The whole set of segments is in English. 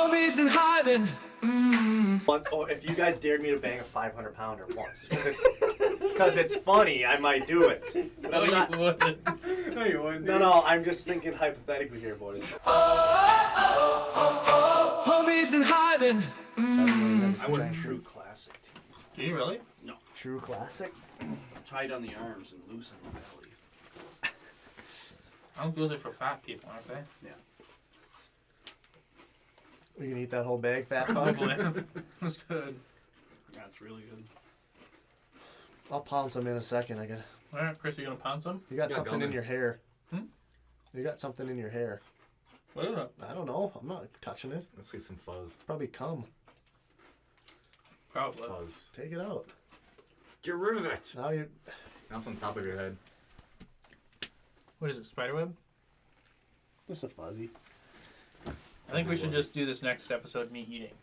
Homies in hiding. Oh, if you guys dared me to bang a 500-pounder once, because it's funny, I might do it. But No, I'm not- you wouldn't. No, you wouldn't. No, I'm just thinking hypothetically here, boys. Homies in hiding. I wouldn't true classic tees. Do you really? No. True classic. Tight on the arms and loose on the belly. I think those are for fat people, aren't they? Yeah. We can eat that whole bag, fat fuck. That's good. Yeah, it's really good. I'll pound some in a second. All right, Chris, you gonna pound some? You got Yeah, something in gum. your hair. Hmm? You got something in your hair. What is it? I don't know. I'm not touching it. Let's see some fuzz. It's probably cum. Probably. Fuzz. Take it out. Get rid of it. Now you. Now it's on top of your head. What is it? Spiderweb? Just a fuzzy. I think we should just do this next episode me eating.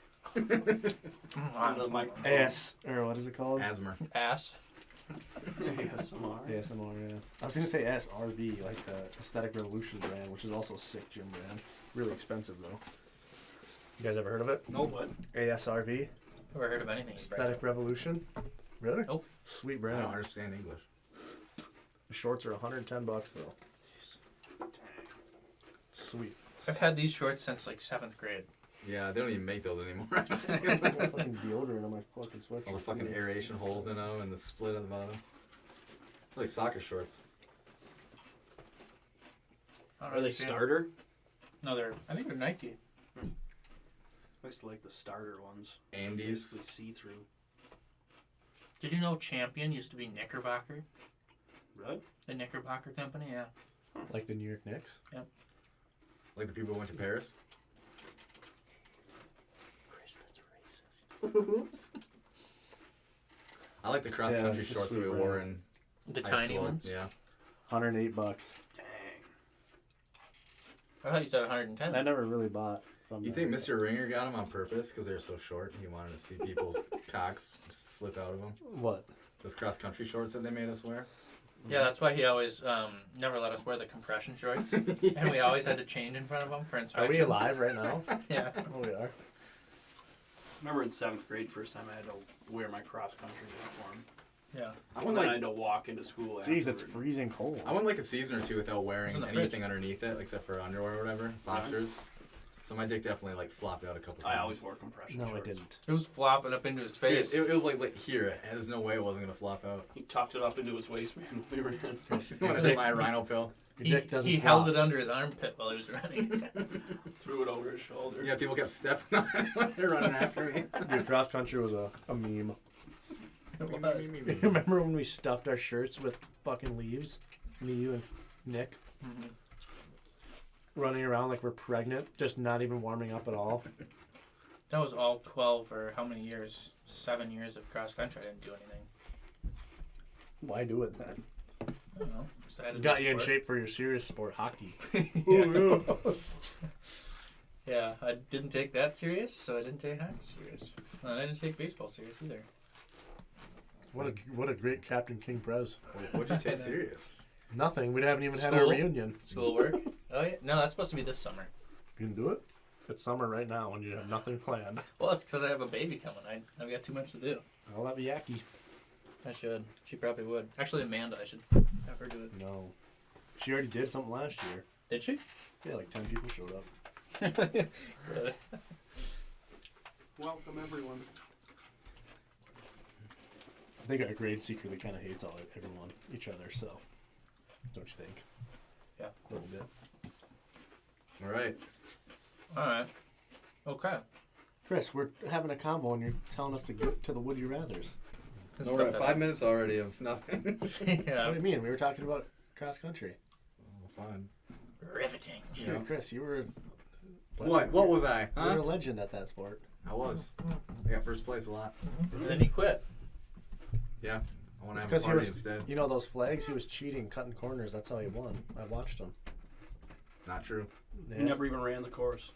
On the microphone. AS or what is it called? Asthma. Ass. ASMR. ASMR. Yeah. I was gonna say SRV, like the Aesthetic Revolution brand, which is also a sick gym brand. Really expensive though. You guys ever heard of it? No, what? ASRV, Never heard of anything. Aesthetic Revolution. Really? Nope. Sweet I brand. don't understand English. The shorts are $110 though. Dang. Sweet. I've had these shorts since like 7th grade. Yeah, they don't even make those anymore. Fucking deodorant on my fucking sweatshirt. All the fucking aeration holes in them and the split at the bottom. Like soccer shorts. I don't Are they really see 'em. starter? No, I think they're Nike. I used to like the starter ones. Andes. Basically see-through. Did you know Champion used to be Knickerbocker? Really? The Knickerbocker company, yeah. Like the New York Knicks. Like the people who went to Paris. Chris, that's racist. Oops. I like the cross country it's a shorts that sweet we wore in The high tiny school. ones? Yeah. $108. Dang. I thought you said 110. I never really bought from You them. think Mr. Ringer got them on purpose because they were so short? He wanted to see people's cocks just flip out of them. What? Those cross country shorts that they made us wear. Yeah, that's why he always never let us wear the compression shorts. And we always had to change in front of him for Are inspections. we alive right now? Yeah. Oh, we are. Remember in 7th grade, first time I had to wear my cross-country uniform. Yeah. I And went then I like had to walk into school Jeez, it's afterward. freezing cold. I went like a season or two without wearing It's in the anything fridge. underneath it except for underwear or whatever, boxers. So my dick definitely like flopped out a couple times. I always wore compression No, I shorts. didn't. It was flopping up into his Dude, face. it was like here. There's no way it wasn't gonna flop out. He tucked it up into his waistband when we ran. When I took my rhino pill. Your dick doesn't he flop. held it under his armpit while he was running. Threw it over his shoulder. Yeah, people kept stepping on it when they're running after me. Dude, cross country was a meme. It was. Remember when we stuffed our shirts with fucking leaves? Me, you, and Nick? Mhm. Running around like we're pregnant, just not even warming up at all. That was all 12 or how many years? 7 years of cross country. I didn't do anything. Why do it then? I don't know. Decided Got to you in sport. shape for your serious sport, hockey. Yeah, I didn't take that serious, so I didn't take hockey serious. And I didn't take baseball serious either. What a great Captain King Prez. What'd you take serious? Nothing. We haven't even had our School? reunion. Schoolwork? Oh, yeah. No, that's supposed to be this summer. You can do it. It's summer right now and you have nothing planned. Well, it's because I have a baby coming. I've got too much to do. I'll have a yaki. I should. She probably would. Actually, Amanda, I should have her do it. No. She already did something last year. Did she? Yeah, like 10 people showed up. Good. Welcome, everyone. I think our grade secretly kind of hates everyone, each other, so. Don't you think? Yeah. A little bit. All right. All right. Okay. Chris, we're having a combo and you're telling us to get to the Would You Rathers. Let's We're at stop that. 5 minutes already of nothing. Yeah. What do you mean? We were talking about cross country. Oh, fine. Riveting. Yeah. Dude, Chris, you were. What? What was I? You were a Huh? legend at that sport. I was. I got first place a lot. And then he quit. Yeah. I want to It's have a 'cause he party was- instead. You know those flags? He was cheating, cutting corners. That's how he won. I watched him. Not true. Yeah. He never even ran the course.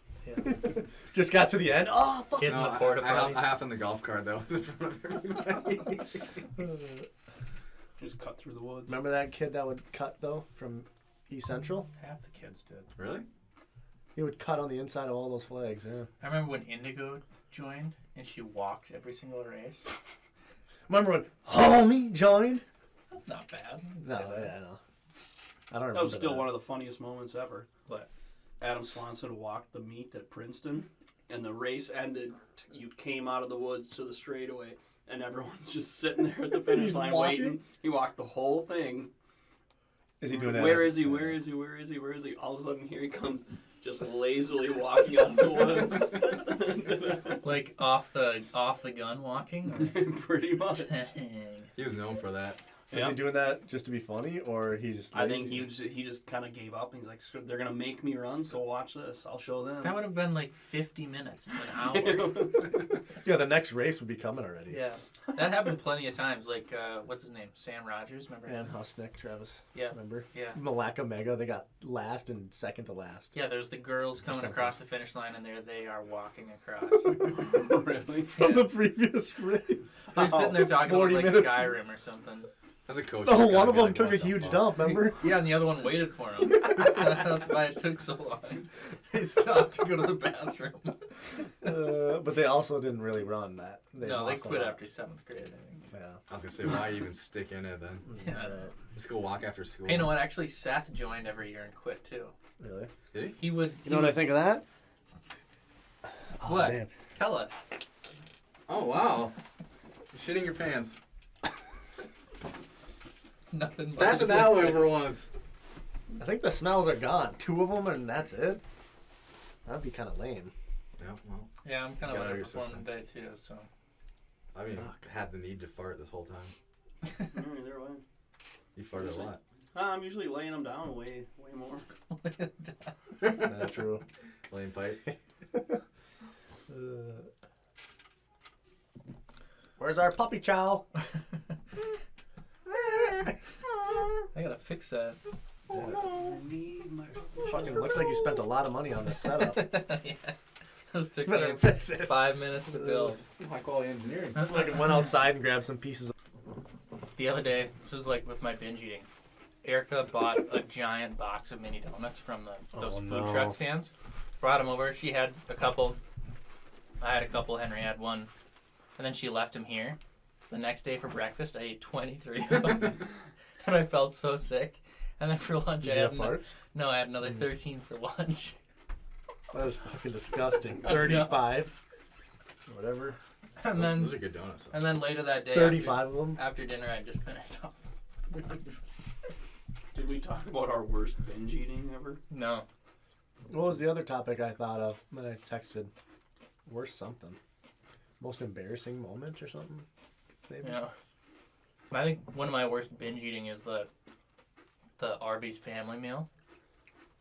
Just got to the end. Oh, fuck. Hit in No, the porta potty. I hopped on the golf cart that was in front of everybody. Just cut through the woods. Remember that kid that would cut, though, from East Central? Half the kids did. Really? He would cut on the inside of all those flags. Yeah. I remember when Indigo joined and she walked every single race. Remember when Homie joined? That's not bad. No, yeah, I know. I don't remember. That was still one of the funniest moments ever. What? Adam Swanson walked the meet at Princeton, and the race ended. You came out of the woods to the straightaway, and everyone's just sitting there at the finish He's line walking? waiting. He walked the whole thing. Is he doing that? Where is he? Where is he? Where is he? Where is he? All of a sudden, here he comes, just lazily walking out of the woods. Like off the gun walking? Pretty much. Dang. He was known for that. Is he doing that just to be funny, or he just? I think he just kind of gave up. He's like, "Screw it, they're gonna make me run, so watch this. I'll show them." That would have been like 50 minutes to an hour. Yeah, the next race would be coming already. Yeah. That happened plenty of times. Like, what's his name? Sam Rogers, remember And him? Husnick, Travis. Yeah. Remember? Yeah. Malacca Mega, they got last and second to last. Yeah, there's the girls coming Something. across the finish line, and there they are walking across. Really? From the previous race. They're sitting there talking about 40 like minutes. Skyrim or something. As a coach, Oh, he's gotta one of be them like, took a what the huge fuck? dump, remember? Yeah, and the other one waited for him. That's why it took so long. They stopped to go to the bathroom. But they also didn't really run that. No, they walked a quit lot. after 7th grade, I think. Yeah. I was gonna say, why even stick in it then? Yeah. Just go walk after school. Hey, you know what? Actually, Seth joined every year and quit too. Really? Did he? He would. You know what I think of that? Oh, What? man. Tell us. Oh wow! You're shitting your pants. It's nothing but. Pass it that way for once. I think the smells are gone. 2 of them and that's it. That'd be kind of lame. Yeah, well, Yeah, I'm kind Get of out of your underperforming system. today too, so. I mean, Fuck. had the need to fart this whole time. Either way. You farted a lot. I'm usually laying them down way more. That's true. Laying pipe. Where's our puppy chow? I gotta fix that. I need my Fucking looks like you spent a lot of money on this setup. Yeah. This took Better me fix it. 5 minutes to build. Some high quality engineering. Like went outside and grabbed some pieces. The other day, this was like with my binge eating. Erica bought a giant box of mini donuts from those Oh, food no. truck stands. Brought them over. She had a couple. I had a couple. Henry had one. And then she left them here. The next day for breakfast, I ate 23 of them. And I felt so sick. And then for lunch, Did I you had have farts? no, I had another 13 for lunch. That is fucking disgusting. I know. 35. Whatever. And then Those are good donuts. Though. and then later that day, 35 of them. after dinner, I just finished off. Did we talk about our worst binge eating ever? No. What was the other topic I thought of when I texted? Worst something. Most embarrassing moment or something? Maybe? Yeah. I think one of my worst binge eating is the Arby's family meal.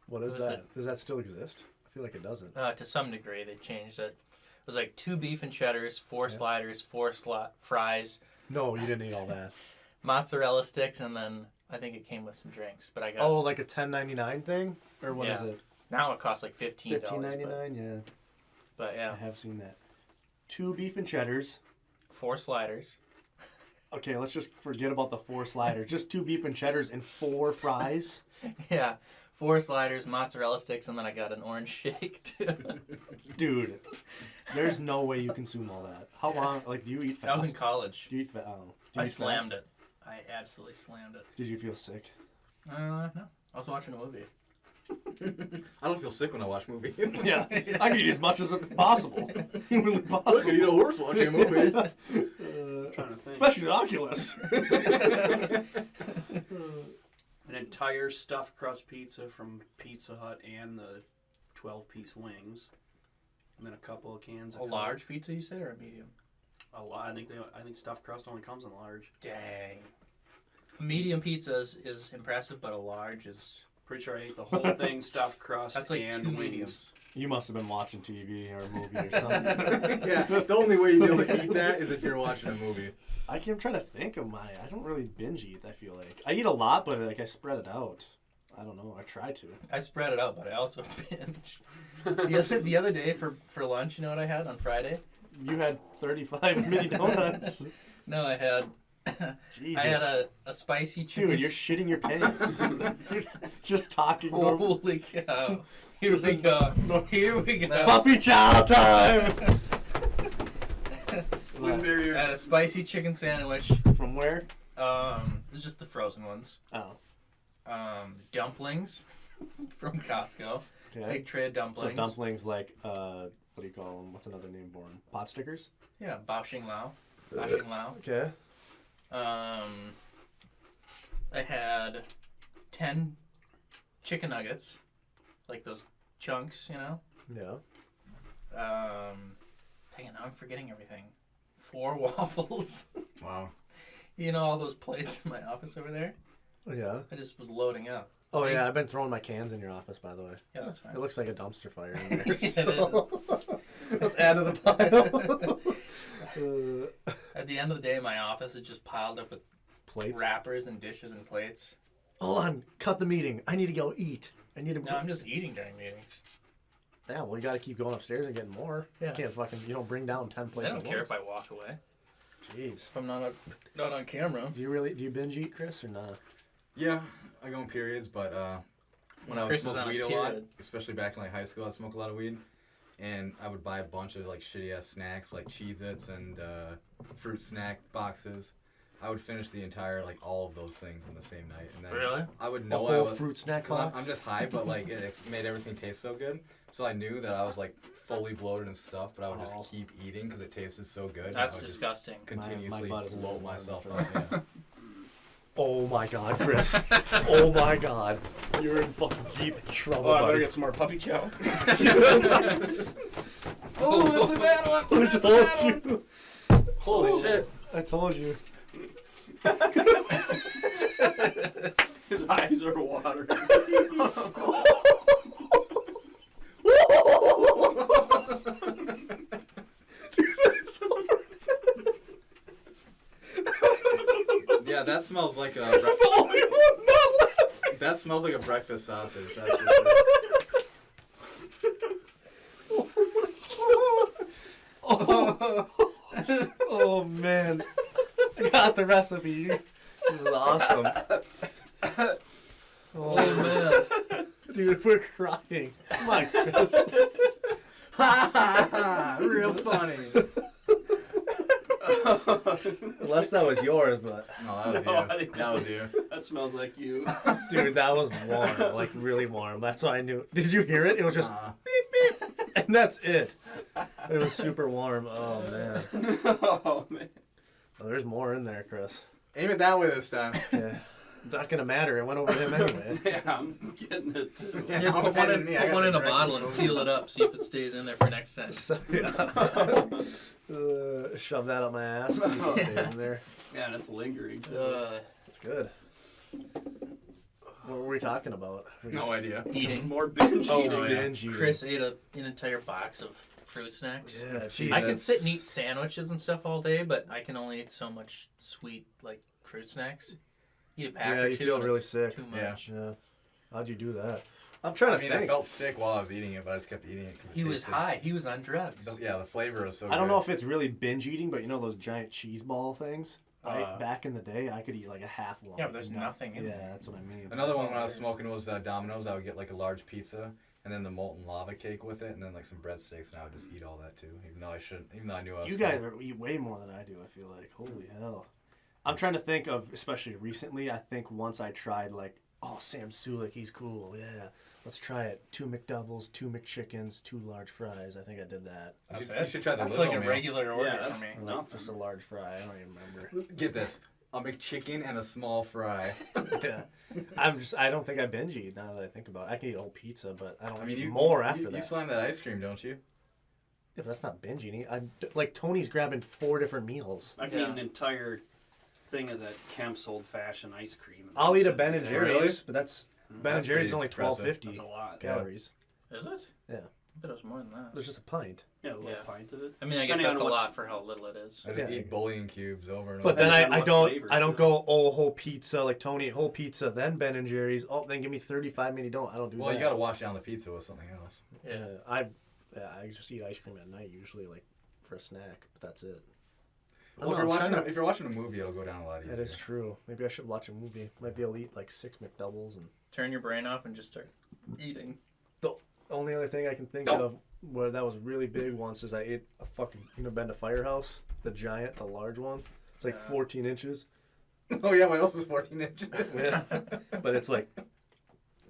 What is What is that? Does that still exist? I feel like it doesn't. To some degree, they changed it. It was like 2 beef and cheddars, 4 Yeah. sliders, 4 fries, No, you didn't eat all that. mozzarella sticks, and then I think it came with some drinks. But I got Oh, like a $10.99 thing? Or what is Yeah. it? now it costs like $15. $15.99? Yeah. But I yeah, have seen that. 2 beef and cheddars. 4 sliders. Okay, let's just forget about the 4 sliders. Just 2 beef and cheddars and 4 fries. Yeah, 4 sliders, mozzarella sticks, and then I got an orange shake too. Dude, there's no way you consume all that. How long? Like, do you eat fast? I was in college. Do you eat fast? Oh. Do you I eat slammed fast? it. I absolutely slammed it. Did you feel sick? No, I was watching a movie. I don't feel sick when I watch movies. Yeah, I can eat as much as possible. Humanly I possible. could eat a horse watching a movie. Trying to think. Especially Oculus. An entire stuffed crust pizza from Pizza Hut and the 12-piece wings, and then a couple of cans of A Coke. large pizza, you said, or a medium? A lot. I think stuffed crust only comes in large. Dang. A medium pizza is impressive, but a large is... Pretty sure I ate the whole thing stuffed crust That's like and 2 wings. mediums. You must have been watching TV or a movie or something. Yeah, the only way you be able to eat that is if you're watching a movie. I'm trying to think of I don't really binge eat, I feel like. I eat a lot, but like I spread it out. I don't know. I try to. I spread it out, but I also binge. The other day for lunch, you know what I had on Friday? You had 35 mini donuts. No, I had Jesus. I had a spicy chicken. Dude, you're shitting your pants. You're just talking. normal. Holy cow! Here we go. Here we go. Puppy chow time. Wind I had a spicy chicken sandwich. From where? It's just the frozen ones. Oh. Dumplings from Costco. Okay. Big tray of So dumplings. dumplings like what do you call them? What's another name for them? Pot stickers. Yeah, bao xing lao. Bao xing lao. Okay. I had 10 chicken nuggets, like those chunks, you know. Yeah. Dang it, now I'm forgetting everything. 4 waffles. Wow. You know all those plates in my office over there? Yeah. I just was loading up. Oh yeah, I've been throwing my cans in your office, by the way. Yeah, that's fine. It looks like a dumpster fire in there. Yeah, it Let's add to the pile. At the end of the day, my office is just piled up with Plates. wrappers and dishes and plates. Hold on, cut the meeting. I need to go eat. I need to. No, I'm just eating during meetings. Yeah, well, you got to keep going upstairs and getting more. Yeah. You can't fucking. You don't bring down 10 plates. I don't at care once. if I walk away. Jeez. If I'm not on camera. Do you binge eat, Chris, or not? Yeah, I go in periods, but when I would Chris is smoke on his weed a lot, period. especially back in like high school, I'd smoke a lot of weed, and I would buy a bunch of like shitty ass snacks like Cheez-Its and fruit snack boxes. I would finish the entire like all of those things in the same night, and then Really? I would A know whole I was fruit snack because box. I'm just high, but like it made everything taste so good. So I knew that I was like fully bloated and stuff, but I would just Oh. keep eating because it tasted so good. and That's I would just disgusting. continuously butt is a blow little myself warm up. Yeah. Oh my god, Chris. Oh my god. You're in fucking deep trouble, Oh, I better buddy. get some more puppy chow. Oh, that's a bad one. I told you. Holy shit. I told you. His eyes are watering. Yeah, that smells like a. This is the only one not laughing. That smells like a breakfast sausage. That's for sure. Oh man. I got the recipe. This is awesome. Oh man. Dude, we're crying. Come on, Chris. Real funny. Unless that was yours, but No, that was No, I you. think That was you. That smells like you. dude, that was warm, like really warm. That's all I knew. Did you hear it? It was just beep beep, and that's it. It was super warm. Oh man. Oh man. Oh, there's more in there, Chris. Aim it that way this time. Yeah. Not gonna matter. It went over him anyway. Yeah, I'm getting it too. Yeah. Here, put one in, Me, I put got one the in a breakfast bottle and food. seal it up. See if it stays in there for next time. So, yeah. Shove that up my ass. See if it stays in there. Yeah, and it's lingering too. It's good. What were we talking about? No idea. Eating. More binge Oh, eating. yeah. binge eating. Chris ate an entire box of fruit snacks. Yeah, Jeez, I can that's- sit and eat sandwiches and stuff all day, but I can only eat so much sweet, like fruit snacks. Eat a pack Yeah, or you two. feel and really it's sick. Too Yeah. much. Yeah. How'd you do that? I'm trying I to mean, think. I felt sick while I was eating it, but I just kept eating it because He was high. He was on drugs. Yeah, the flavor was so good. I don't know if it's really binge eating, but you know those giant cheese ball things? Uh, Back in the day, I could eat like a half one. Yeah, but there's nothing in Yeah, there. that's what I mean. Another one when I was smoking was Domino's. I would get like a large pizza and then the molten lava cake with it, and then like some breadsticks, and I would just eat all that too, even though I shouldn't. Even though I knew I was. You guys eat way more than I do, I feel like. Holy hell. I'm trying to think of, especially recently, I think once I tried like, oh, Sam Sulik, he's cool. Yeah, let's try it. 2 McDoubles, 2 McChickens, 2 large fries. I think I did that. You should try the That's Lizzo like a meal. regular order Yeah, for that's- me. Or, like, just a large fry. I don't even remember. Get this: a McChicken and a small fry. Yeah. I don't think I binge eat now that I think about it. I can eat a whole pizza, but I don't I mean, eat you more after you that. slam that ice cream, don't you? Yeah, but that's not binge eating. I'm like Tony's grabbing 4 different meals. I can Yeah. eat an entire thing of that Kemp's Old Fashioned ice cream. and I'll eat a sit Ben and there. Jerry's, Really? but that's Ben That's and Jerry's is pretty only impressive. 12.50 That's a lot. calories. Is it? Yeah. I thought it was more than that. There's just a pint. Yeah, a little Yeah. pint of it. I mean, I guess Depending that's a on lot what's- for how little it is. I just Yeah. eat bullying cubes over and But over. then Depends on I what don't flavors, I don't too. go whole pizza like Tony whole pizza then Ben and Jerry's oh then give me 35 mini don't I don't do Well, that. you gotta wash down the pizza with something else. Yeah. I just eat ice cream at night usually like for a snack but that's it. Well, if you're watching a movie, it'll go down a lot easier. That is true. Maybe I should watch a movie. Might be able to eat like 6 McDoubles and. Turn your brain off and just start eating. The only other thing I can think of where that was really big once is I ate a fucking been to Firehouse, the large one. It's like 14 inches. Oh yeah, what else is 14 inches? Yeah. But it's like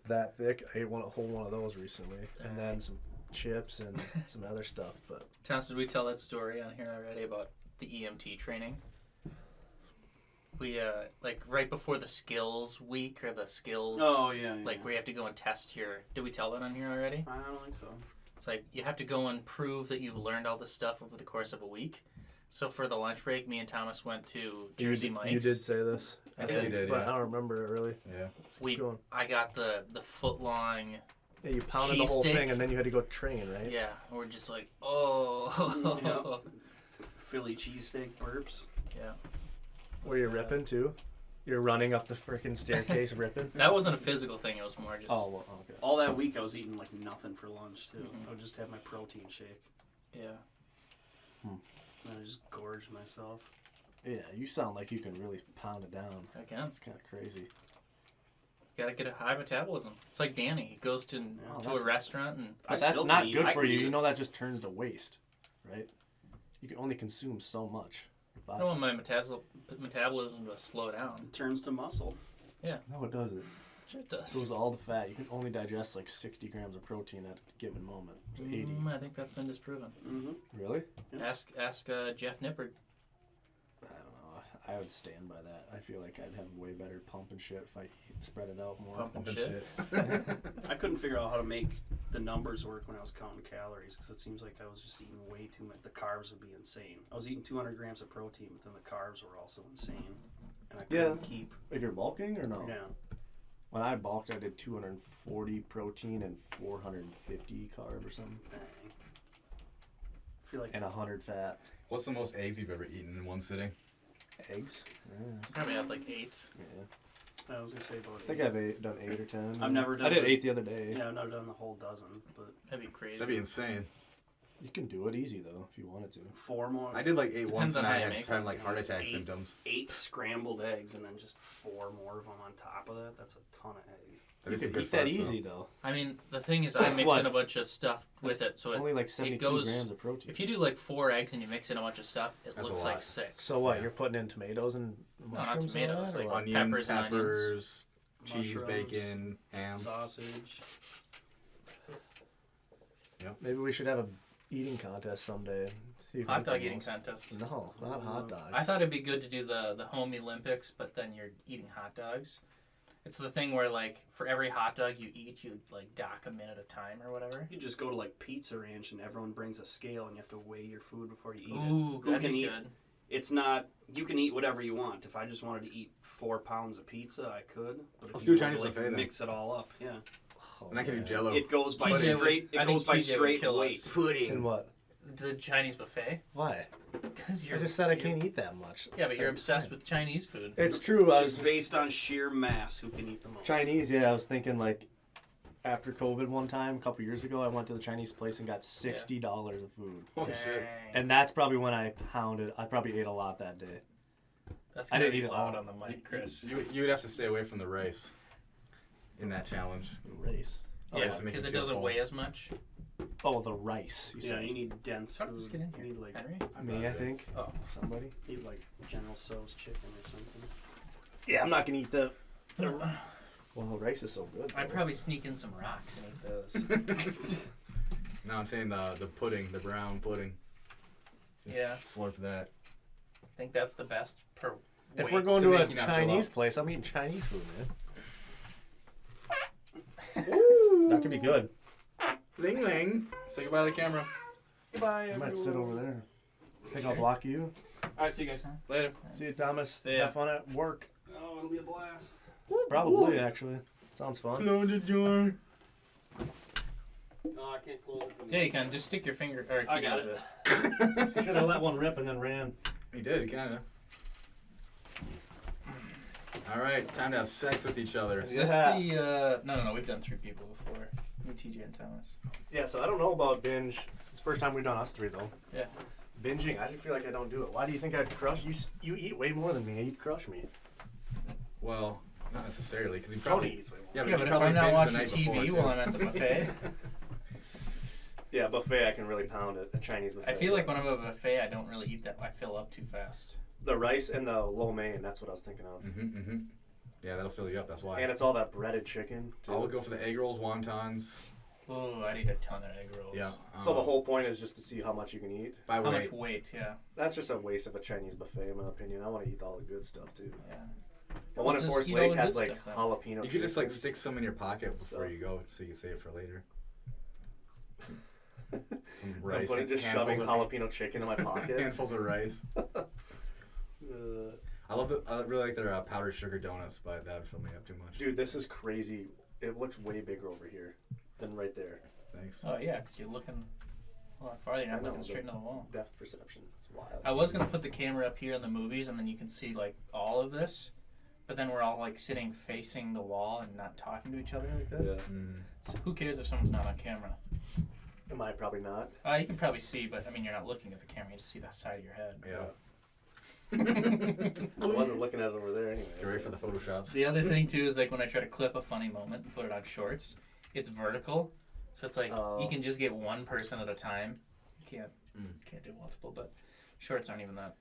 that thick. I ate a whole one of those recently, and then some chips and some other stuff. But Thomas, did we tell that story on here already about the EMT training? We like right before the skills week or the skills. Oh yeah. Like where you have to go and test your. Did we tell that on here already? I don't think so. It's like you have to go and prove that you've learned all this stuff over the course of a week. So for the lunch break, me and Thomas went to Jersey Mike's. You did say this. I think you did, but yeah. I don't remember it really. Yeah. I got the foot long. Yeah, you pounded the whole thing, and then you had to go train, right? Yeah, we're just like, oh. Philly cheesesteak burps. Yeah. Were you ripping too? You're running up the freaking staircase ripping? That wasn't a physical thing. It was more just. Oh, well, okay. All that week I was eating like nothing for lunch too. I would just have my protein shake. Yeah. And I just gorged myself. Yeah, you sound like you can really pound it down. I can. It's kind of crazy. Gotta get a high metabolism. It's like Danny. He goes to a restaurant and. But that's not good for you. You know that just turns to waste, right? You can only consume so much. I don't want my metabolism to slow down. It turns to muscle. Yeah. No, it doesn't. Sure it does. It goes all the fat. You can only digest like 60 grams of protein at a given moment. So 80. I think that's been disproven. Really? Yeah. Ask Jeff Nippard. I don't know. I would stand by that. I feel like I'd have way better pump and shit if I spread it out more. Pump and shit. I couldn't figure out how to make the numbers work when I was counting calories because it seems like I was just eating way too much. The carbs would be insane. I was eating 200 grams of protein, but then the carbs were also insane. And I couldn't keep. If you're bulking or no? Yeah. When I bulked, I did 240 protein and 450 carb or something. Dang. I feel like. And 100 fat. What's the most eggs you've ever eaten in one sitting? Eggs? Yeah. Probably had like 8. Yeah. I was going to say about I think I've done 8 or 10. I've never done I did the- 8 the other day. Yeah, I've never done the whole dozen, but That'd be crazy. That'd be insane. You can do it easy though if you wanted to. 4 more. I did like 8 once Depends on and how I you had make had it. like heart attack 8 symptoms. 8 scrambled eggs and then just 4 more of them on top of that. That's a ton of eggs. That You is a could good eat that fart, so. easy though. I mean, the thing is, I That's mix what? in a bunch of stuff with it, so Only like 72 goes- grams of protein. if you do like 4 eggs and you mix in a bunch of stuff, it That's a looks lot. like 6. So what? Yeah. You're putting in tomatoes and not mushrooms? and tomatoes, all that, like or what? Onions, Peppers and onions. peppers, cheese, Mushrooms. bacon, ham. Sausage. Maybe we should have a eating contest someday. See who can Hot eat the dog eating most. contest. No, not hot dogs. I thought it'd be good to do the home Olympics, but then you're eating hot dogs. It's the thing where like for every hot dog you eat, you like dock a minute of time or whatever. You could just go to like Pizza Ranch and everyone brings a scale and you have to weigh your food before you eat Ooh, it. Who that'd can be eat? good. It's not. You can eat whatever you want. If I just wanted to eat 4 pounds of pizza, I could. But if Let's you do a wanted Chinese to, like, buffet then. mix it all up. Yeah. Oh, And I can do man. Jello. It goes by TJ would- straight. I It think goes by TJ would straight kill us. weight. And Pudding. what? The Chinese buffet? Why? Because I you're just said I can't eat that much. yeah, but you're I'm obsessed fine. with Chinese food. It's true. I was Just based on sheer mass, who can eat the most? Chinese. Yeah, I was thinking like after COVID one time a couple years ago, I went to the Chinese place and got $60 of food, Holy shit. and that's probably when I pounded. I probably ate a lot that day. That's I gonna didn't be eat it loud all. on the mic, Chris. You would have to stay away from the rice in that challenge. Rice. Yeah, Rice to make because you it feel doesn't full. weigh as much. Oh, the rice. You Yeah, said. you need dense How food. did this get in here? You need like Henry? Me, I think. Oh. Somebody. you need like General Tso's chicken or something. Yeah, I'm not gonna eat the well, the rice is so good. I'd probably sneak in some rocks and eat those. No, I'm saying the pudding, the brown pudding. Just Yeah. slurp that. I think that's the best per If weight. we're going To to a make you not fill Chinese up. place, I'm eating Chinese food, man. That could be good. Ling ling. Say goodbye to the camera. Goodbye, I might sit over there. Think I'll block you. All right, see you guys. Huh? Later. See you, Thomas. See ya. Have fun at work. Oh, it'll be a blast. Probably, actually. Sounds fun. Close the door. No, I can't close it. Yeah, you can just stick your finger or I cheek got into it. Should have let one rip and then ran. He did, kind of. All right, time to have sex with each other. Is this Yeah. the no, we've done 3 people before. Me, TJ, and Thomas. Yeah, so I don't know about binge. It's the first time we've done us 3, though. Yeah. Binging, I just feel like I don't do it. Why do you think I'd crush you? You eat way more than me. You'd crush me. Well, not necessarily, because he Tony probably eats way more. yeah, Yeah, you but if probably I'm not binged the watching night TV before, while too. I'm at the buffet, Yeah, buffet I can really pound it. A Chinese buffet. I feel like when I'm at a buffet, I don't really eat that. I fill up too fast. the rice and the lo mein. That's what I was thinking of. Yeah, that'll fill you up. That's why. And it's all that breaded chicken. Too. I would go for the egg rolls, wontons. Oh, I'd eat a ton of egg rolls. Yeah. So the whole point is just to see how much you can eat. by How weight. much weight? Yeah. That's just a waste of a Chinese buffet, in my opinion. I want to eat all the good stuff too. Yeah. The one in just Forest eat all Lake the has good like stuff, then. jalapeno. You could just like chicken. stick some in your pocket before Stuff. you go, so you can save it for later. Some I'm rice. putting- just handfuls shoving of- jalapeno chicken in my pocket. handfuls of rice. Uh, I really like their powdered sugar donuts, but that would fill me up too much. dude, this is crazy. It looks way bigger over here than right there. Thanks. Oh yeah, because you're looking a lot farther. You're I not know, looking straight into but- the wall. Depth perception. It's wild. I was gonna put the camera up here in the movies, and then you can see like all of this. But then we're all like sitting facing the wall and not talking to each other like this. Yeah. So who cares if someone's not on camera? Am I probably not? You can probably see, but I mean, you're not looking at the camera. You just see that side of your head. Yeah. I wasn't looking at it over there anyway. Get ready for the photoshops. The other thing too is like when I try to clip a funny moment and put it on shorts, it's vertical, so it's like Oh. you can just get one person at a time. You can't do multiple, but shorts aren't even that.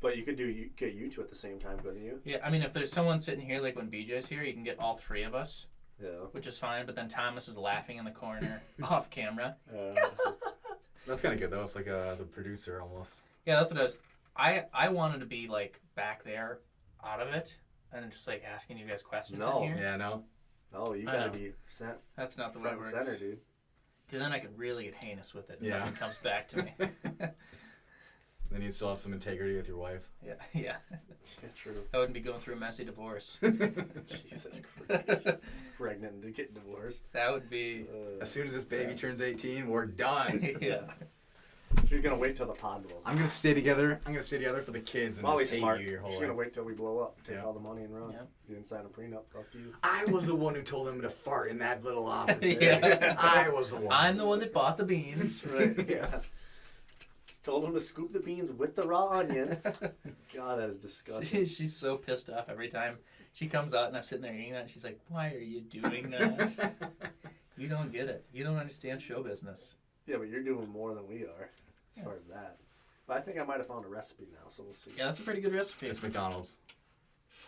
But you could get you two at the same time, couldn't you? Yeah, I mean, if there's someone sitting here, like when BJ's here, you can get all three of us, Yeah. which is fine. But then Thomas is laughing in the corner off camera. That's kind of good though. It's like the producer almost. Yeah, that's what I was. I wanted to be like back there, out of it, and just like asking you guys questions No. in here. Yeah, no. No, you I gotta know. be sent That's not the way front it and works. center, dude. Because then I could really get heinous with it. And Yeah. nothing comes back to me. Then you still have some integrity with your wife. Yeah. Yeah, true. I wouldn't be going through a messy divorce. Jesus Christ. Pregnant and getting divorced. That would be. As soon as this baby turns 18, we're done. Yeah. She's gonna wait till the pod blows. I'm gonna stay together. I'm gonna stay together for the kids and Molly's just hate smart. you your whole She's life. gonna wait till we blow up, take Yeah. all the money and run. Yeah. You didn't sign a prenup. Fuck you. I was the one who told him to fart in that little office. Yeah. I was the one. I'm the one that bought the beans. Right? Yeah. Told him to scoop the beans with the raw onion. God, that is disgusting. She's so pissed off every time she comes out and I'm sitting there eating that. And she's like, "Why are you doing that? You don't get it. You don't understand show business." Yeah, but you're doing more than we are as far as that. But I think I might have found a recipe now, so we'll see. Yeah, that's a pretty good recipe. It's McDonald's.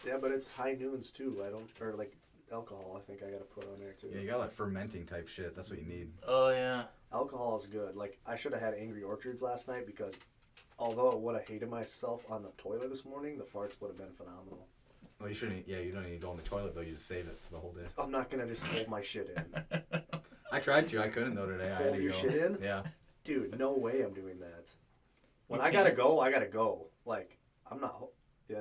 Yeah, but it's high noons too. Or like alcohol. I think I gotta put on there too. Yeah, you got like fermenting type shit. That's what you need. Oh yeah. Alcohol is good. Like I should have had Angry Orchards last night because although I would have hated myself on the toilet this morning, the farts would have been phenomenal. Well, you shouldn't. Yeah, you don't need to go in the toilet though. You just save it for the whole day. I'm not gonna just hold my shit in. I tried to. I couldn't though today. I had Hold to your go. shit in? Yeah. Dude, no way I'm doing that. When You I gotta can't? go, I gotta go. Like I'm not. Yeah.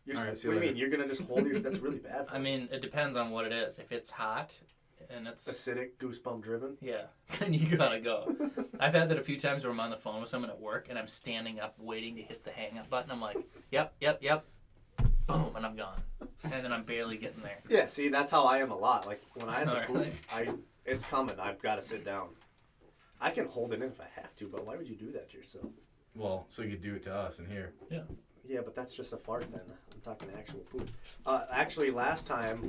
You're All right, what see do you you mean? later. You're gonna just hold your? That's really bad. For I me. mean, it depends on what it is. If it's hot and it's Acidic, goosebump driven. yeah, then you gotta go. I've had that a few times where I'm on the phone with someone at work and I'm standing up waiting to hit the hang up button. I'm like, yep, boom, and I'm gone. And then I'm barely getting there. Yeah. See, that's how I am a lot. Like when I have to Alright. poop, it's coming. I've got to sit down. I can hold it in if I have to, but why would you do that to yourself? Well, so you could do it to us in here. Yeah, but that's just a fart then. I'm talking actual poop. Actually, last time,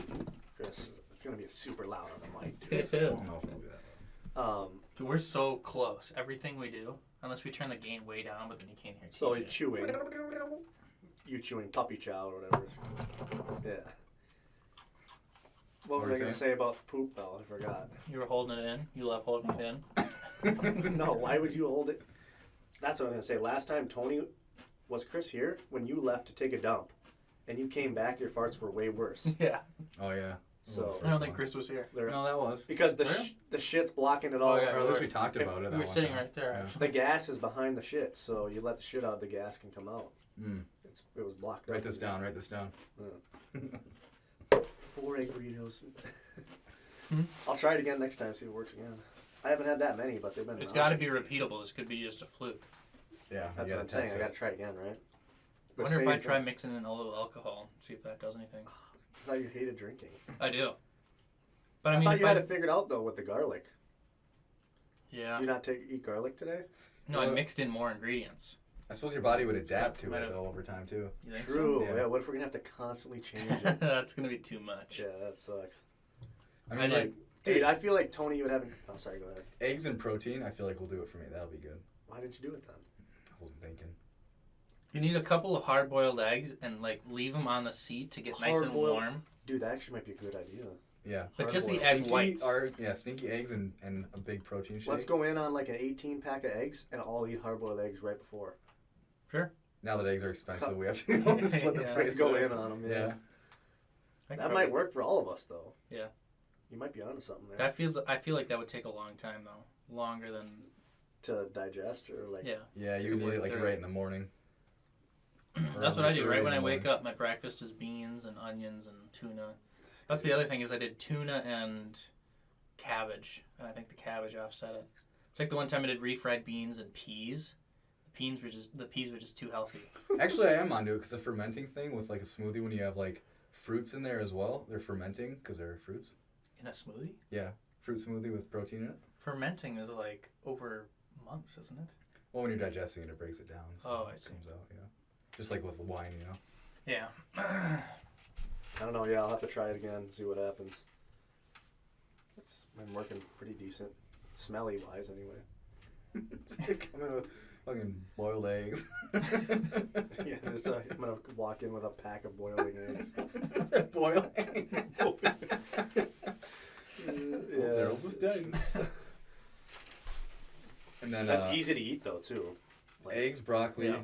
Chris, it's gonna be super loud on the mic. Too. This I is. don't know if it'll be that loud. We're so close. Everything we do, unless we turn the gain way down, but then you can't hear. So TJ. you chewing puppy chow or whatever. Yeah. What What was were I you gonna say about poop though? I forgot. You were holding it in. You love holding it in. No, why would you hold it? That's what I was gonna say. Last time Tony was Chris here when you left to take a dump, and you came back. Your farts were way worse. Yeah. Oh yeah. So I don't think Chris was here. they're- No, that was. because the Really? the shit's blocking it all. Oh, yeah. Or at least we talked If about it. We that were one sitting time. right there, Yeah. actually. The gas is behind the shit, so you let the shit out, the gas can come out. Mm. It was blocked. Write up. this down. Write this down. 4 egg burritos. I'll try it again next time. See if it works again. I haven't had that many, but they've been. It's around. got to be repeatable. This could be just a fluke. Yeah, That's you what I'm gotta saying. test I it. got to try it again, right? I wonder if I try mixing in a little alcohol, see if that does anything. I thought you hated drinking. I do. But I I mean, thought if you had it figured out though with the garlic. yeah. Did you not eat garlic today? No, I mixed in more ingredients. I suppose your body would adapt to Might it have- though over time too. You think True. Yeah. Yeah. What if we're gonna have to constantly change so? it? That's gonna be too much. Yeah, that sucks. I I mean, did- like Dude, I feel like Tony would have. Oh, sorry. Go ahead. eggs and protein. I feel like will do it for me. That'll be good. Why didn't you do it then? I wasn't thinking. You need a couple of hard-boiled eggs and like leave them on the seat to get nice and Hard-boiled- warm. Dude, that actually might be a good idea. Yeah. But just the Hard-boiled. egg whites. Stinky eggs and a big protein shake. Let's go in on like an 18 pack of eggs, and I'll eat hard-boiled eggs right before. Sure. Now that eggs are expensive, we have to go and split the Yeah. price. Let's go in on them. Yeah. Yeah. I could That might probably- work for all of us, though. Yeah. You might be onto something there. That feels. I feel like that would take a long time though. Longer than. To digest or like. Yeah. Yeah, you To need it work like through. right in the morning. That's what I do. Early Right in when the I wake morning. up, my breakfast is beans and onions and tuna. That's the other thing is I did tuna and cabbage, and I think the cabbage offset it. It's like the one time I did refried beans and peas. The peas were just too healthy. Actually, I am onto it because the fermenting thing with like a smoothie when you have like fruits in there as well, they're fermenting because they're fruits. In a smoothie, Yeah, fruit smoothie with protein in it. fermenting is like over months, isn't it? Well, when you're digesting it, it breaks it down. So Oh, I it see. comes out. Yeah, just like with wine, you know. Yeah. I don't know. Yeah, I'll have to try it again and see what happens. It's been working pretty decent, smelly wise anyway. It's like coming with fucking boiled eggs. Yeah, just I'm gonna walk in with a pack of boiling eggs. Boiled eggs. Yeah, They're almost done. And then That's easy to eat though too. Like, eggs, broccoli, Yeah.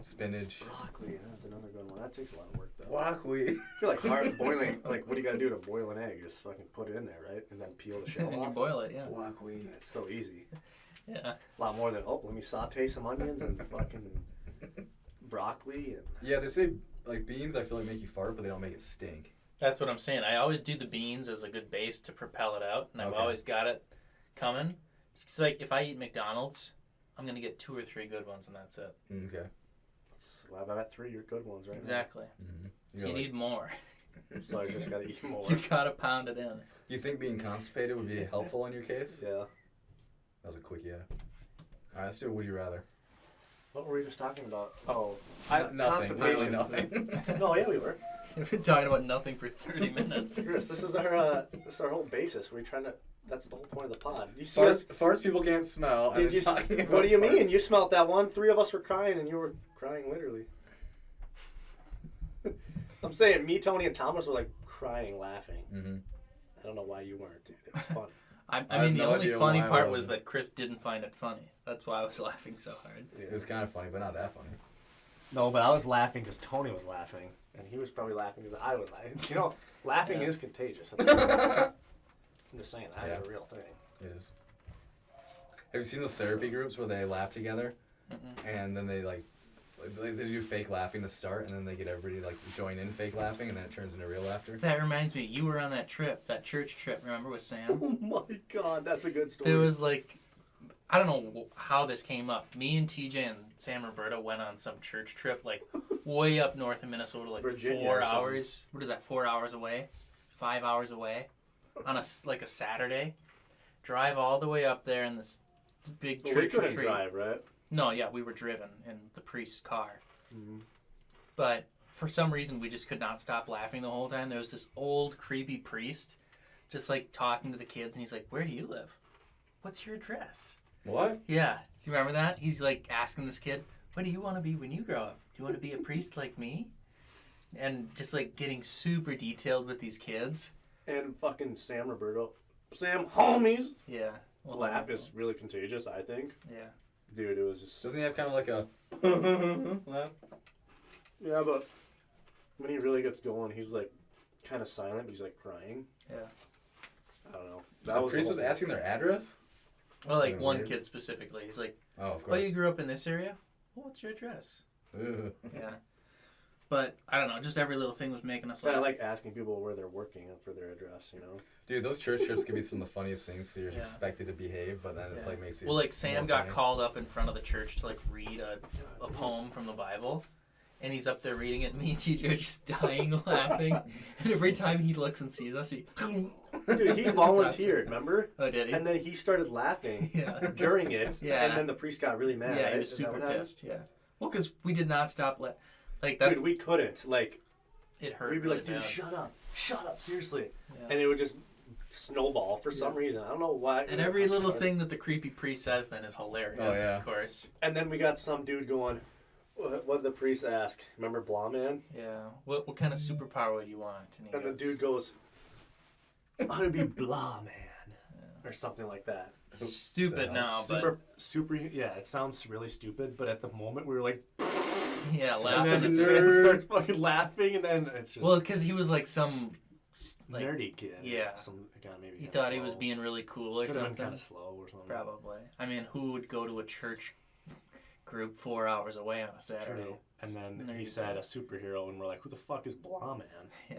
spinach. broccoli. That's another good one. That takes a lot of work though. Broccoli. I feel like hard boiling. Like, what do you gotta do to boil an egg? Just fucking put it in there, right? And then peel the shell And you off. boil it, yeah. Broccoli. It's so easy. Yeah. A lot more than let me saute some onions and fucking broccoli and. Yeah, they say like beans. I feel like make you fart, but they don't make it stink. That's what I'm saying. I always do the beans as a good base to propel it out, and I've Okay. always got it coming. It's like if I eat McDonald's, I'm gonna get 2 or 3 good ones, and that's it. Okay. Well, I've had 3 good ones right Exactly. Mm-hmm. So you need more. now. So I just gotta eat more. You gotta pound it in. You think being constipated would be helpful in your case? Yeah. That was a quick yeah. All right, let's do a would you rather. What were we just talking about? Oh, Nothing. Literally constipation. nothing. No, yeah, we were. We've been talking about nothing for 30 minutes. Chris, this is our whole basis. We're trying to. That's the whole point of the pod. You see us? Farts people can't smell. Did and you? talking What about do you mean? farts. You smelt that one. 3 of us were crying, and you were crying literally. I'm saying, me, Tony, and Thomas were like crying, laughing. Mhm. I don't know why you weren't, dude. It was funny. I I have mean, the no only idea funny why I part was wasn't. that Chris didn't find it funny. That's why I was laughing so hard. It was kind of funny, but not that funny. No, but I was laughing because Tony was laughing, and he was probably laughing because I was laughing. You know, laughing Yeah. is contagious. I'm just saying that is Yeah. a real thing. It is. Have you seen those therapy groups where they laugh together, Mm-mm. and then they they do fake laughing to start, and then they get everybody like to join in fake laughing, and then it turns into real laughter. That reminds me, you were on that trip, that church trip, remember, with Sam? Oh my god, that's a good story. There was like, I don't know how this came up. Me and TJ and Sam Roberta went on some church trip, like way up north in Minnesota, like Virginia 4 or something. hours. What is that? 4 hours away, 5 hours away, on a Saturday. Drive all the way up there in this big But we church couldn't retreat. drive, right? No, yeah, we were driven in the priest's car. Mm-hmm. But for some reason, we just could not stop laughing the whole time. There was this old, creepy priest just like talking to the kids, and he's like, "Where do you live? What's your address?" What? Yeah. Do you remember that? He's like asking this kid, "What do you want to be when you grow up? Do you want to be a priest like me?" And just like getting super detailed with these kids. And fucking Sam Roberto. Sam homies! Yeah. Laugh is really contagious, I think. Yeah. Dude, it was just. Doesn't he have kind of like a laugh? Yeah, but when he really gets going, he's like kind of silent, but he's like crying. Yeah. I don't know. The was priest the was whole- asking their address. Well, like Kinda one weird. kid specifically. He's like, Oh, of "Oh, course. you grew up in this area? Well, what's your address?" Ugh. Yeah. But I don't know. Just every little thing was making us Kind laugh. of like asking people where they're working for their address, you know? Dude, those church trips can be some of the funniest things. So you're Yeah. expected to behave, but then it's Yeah. like makes you. Well, like Sam more got funny. called up in front of the church to like read a poem from the Bible, and he's up there reading it, and me and TJ are just dying laughing. And every time he looks and sees us, he... Dude, he volunteered, remember? Oh, did he? And then he started laughing Yeah. during it, Yeah. and then the priest got really mad. Yeah, right? he was Is that super what happened? pissed. Yeah. Well, because we did not stop. Like that's Dude, we couldn't. Like, it hurt. we'd be really like, dude, bad. shut up, seriously. Yeah. And it would just snowball for some reason. I don't know why. And every little thing that the creepy priest says then is hilarious. Oh, yeah. Of course. And then we got some dude going, what did the priest ask? Remember Blah Man? Yeah. What kind of superpower would you want? And the dude goes, I'm gonna be Blah Man. Or something like that. Stupid now, Super, yeah, it sounds really stupid, but at the moment we were like, but yeah, and laughing. then at Sam starts fucking laughing, and then it's just Well, because he was like some like, nerdy kid. yeah. Some kind of maybe. he kinda thought he was slow. being really cool or Could have been something. kind of slow or something. Probably. I mean, who would go to a church group 4 hours away on a Saturday? True. And then There he you said go. a superhero, and we're like, who the fuck is Blah Man? Yeah.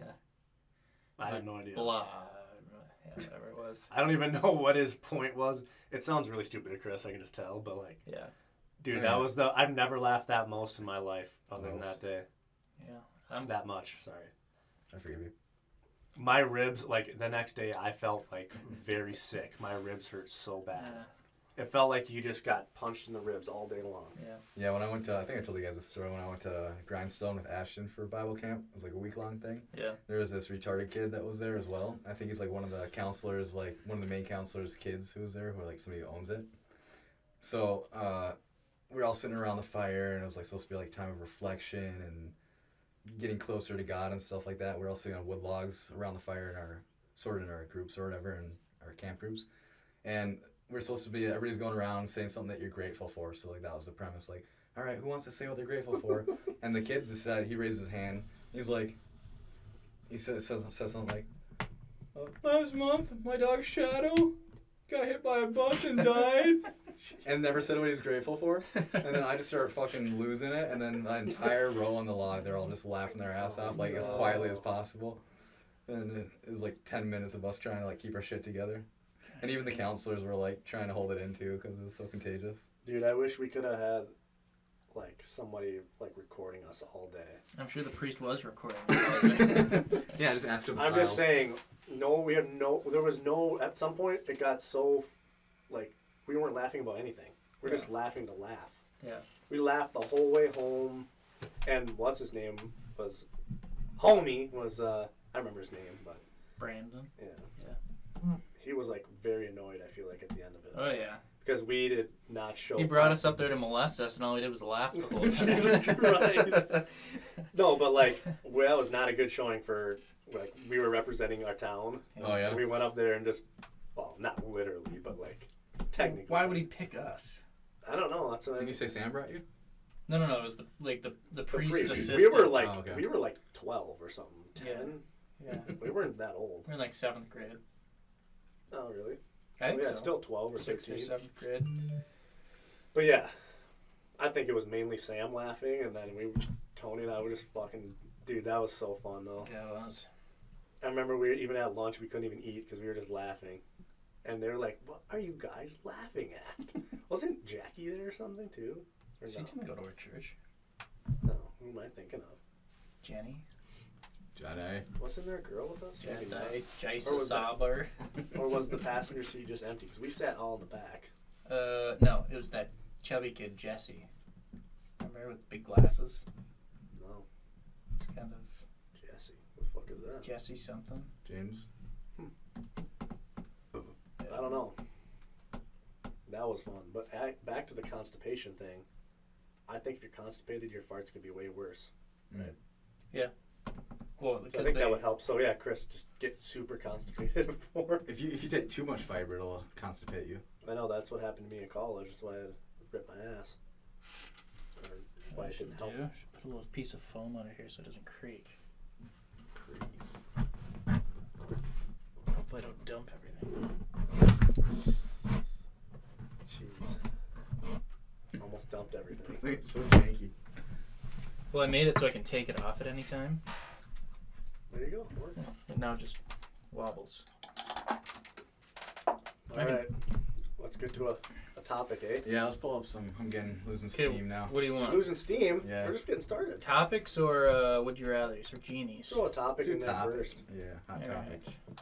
I have no idea. Blah. Yeah, whatever it was. I don't even know what his point was. It sounds really stupid to Chris, I can just tell, but like, Yeah. dude, Yeah. that was I've never laughed that most in my life other than that day. Yeah. That much, sorry. I forgive you. My ribs, like, the next day, I felt, like, very sick. My ribs hurt so bad. It felt like you just got punched in the ribs all day long. Yeah. Yeah, when I went to, I think I told you guys this story, when I went to Grindstone with Ashton for Bible camp, it was like a week-long thing. Yeah. There was this retarded kid that was there as well. I think he's like one of the counselors, like one of the main counselors' kids who was there, who like somebody who owns it. So we were all sitting around the fire, and it was like supposed to be like time of reflection and getting closer to God and stuff like that. We were all sitting on wood logs around the fire in our groups or whatever, in our camp groups, and we're supposed to be, everybody's going around saying something that you're grateful for. So like that was the premise. Like, all right, who wants to say what they're grateful for? And the kid decided, he raised his hand. He's like, he says something like, last month my dog Shadow got hit by a bus and died. And never said what he was grateful for. And then I just started fucking losing it. And then the entire row on the log, they're all just laughing their ass off, like as quietly as possible. And it was like 10 minutes of us trying to like keep our shit together. And even the counselors were like trying to hold it in too because it was so contagious. Dude, I wish we could have had, like, somebody, like, recording us all day. I'm sure the priest was recording. Yeah, just ask for the I'm files. just saying, there was no, at some point, it got so, like, we weren't laughing about anything. We're just laughing to laugh. Yeah. We laughed the whole way home, and what's his name was, Homie was, I remember his name, but, Brandon. yeah. Yeah. He was, like, very annoyed, I feel like, at the end of it. Oh, yeah. Because we did not show He brought us up there to molest us, and all he did was laugh the whole time. Jesus Christ. No, but, like, that was not a good showing for, like, we were representing our town. Oh, yeah? And we went up there and just, well, not literally, but, like, technically. Why would he pick us? I don't know. That's what Didn't you say Sam brought you? No, it was the priest's priest. assistant. We were like, Oh, okay. we were like 12 or something. 10. Yeah. We weren't that old. We were in like 7th grade. Oh, really? I think yeah, so. still 12 or 6th 16. or 7th grade. But yeah, I think it was mainly Sam laughing, and then Tony and I were just fucking, dude, that was so fun though. Yeah, it was. I remember we were even at lunch, we couldn't even eat because we were just laughing. And they were like, what are you guys laughing at? Wasn't Jackie there or something too? Or She no? didn't go to our church. No, who am I thinking of? Jenny. Johnny. Wasn't there a girl with us? Maybe not. Jason Or was that- Saber. Or was the passenger seat just empty? Because we sat all in the back. No, it was that chubby kid, Jesse. Remember with big glasses? No, Kind of Jesse. What the fuck is that? Jesse something. James. I don't know. That was fun. But back to the constipation thing. I think if you're constipated, your farts could be way worse. Right. Well, So I because think that would help. So yeah, Chris, just get super constipated before. If you take too much fiber, it'll constipate you. I know that's what happened to me in college. That's why I had to rip my ass. Or why it didn't help. Should put a little piece of foam under here so it doesn't creak. Crease. Hopefully I don't dump everything. Jeez. Almost dumped everything. This thing's so janky. Well, I made it so I can take it off at any time. There you go. It works. But now it just wobbles. All right. Let's get to a topic, eh? Yeah, let's pull up some. I'm losing Okay, steam now. what do you want? Losing steam. Yeah. We're just getting started. Topics or would you rather's or genies? Throw a topic Two in there topics. first. Yeah, hot All topic. right.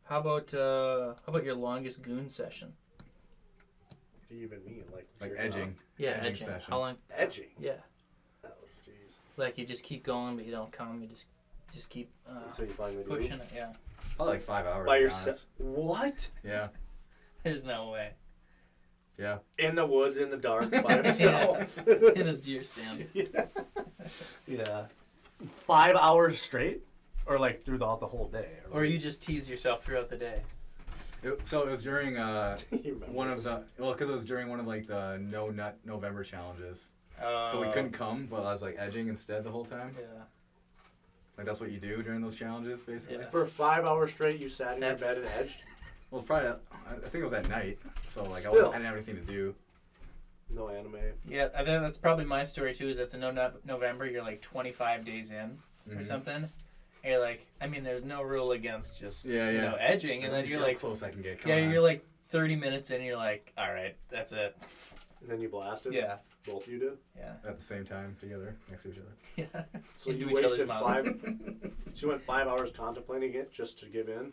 How about your longest goon session? What do you even mean? Like jerking edging. Yeah, Edging edging. session. How long? off? Edging. Yeah, Oh, jeez. like you just keep going, but you don't come. You just keep Until you finally do. pushing it. Yeah. Probably like 5 hours. By to be yourself. honest. What? Yeah. There's no way. Yeah. In the woods, in the dark, by himself. In his deer stand. Yeah. 5 hours straight, or like throughout the whole day. Or you just tease yourself throughout the day. So it was during You remember one of this. because it was during one of like the No Nut November challenges. Oh. So we couldn't come, but I was like edging instead the whole time. Yeah. Like that's what you do during those challenges, basically. Yeah. For 5 hours straight, you sat in your That's- bed and edged. Well, probably I think it was at night, so like I Still. didn't have anything to do. No anime. Yeah, I think that's probably my story too. Is it's a November. You're like 25 days in or Mhm. something. And you're like, I mean, there's no rule against just Yeah, you yeah. know edging, and Let then me you're see like, how close I can get. yeah, Come you're on. like 30 minutes in. You're like, all right, that's it. And then you blasted. Yeah, Both of you did. yeah, At the same time together next to each other. yeah. So Into you each other's wasted mouths. So you went 5 hours contemplating it just to give in.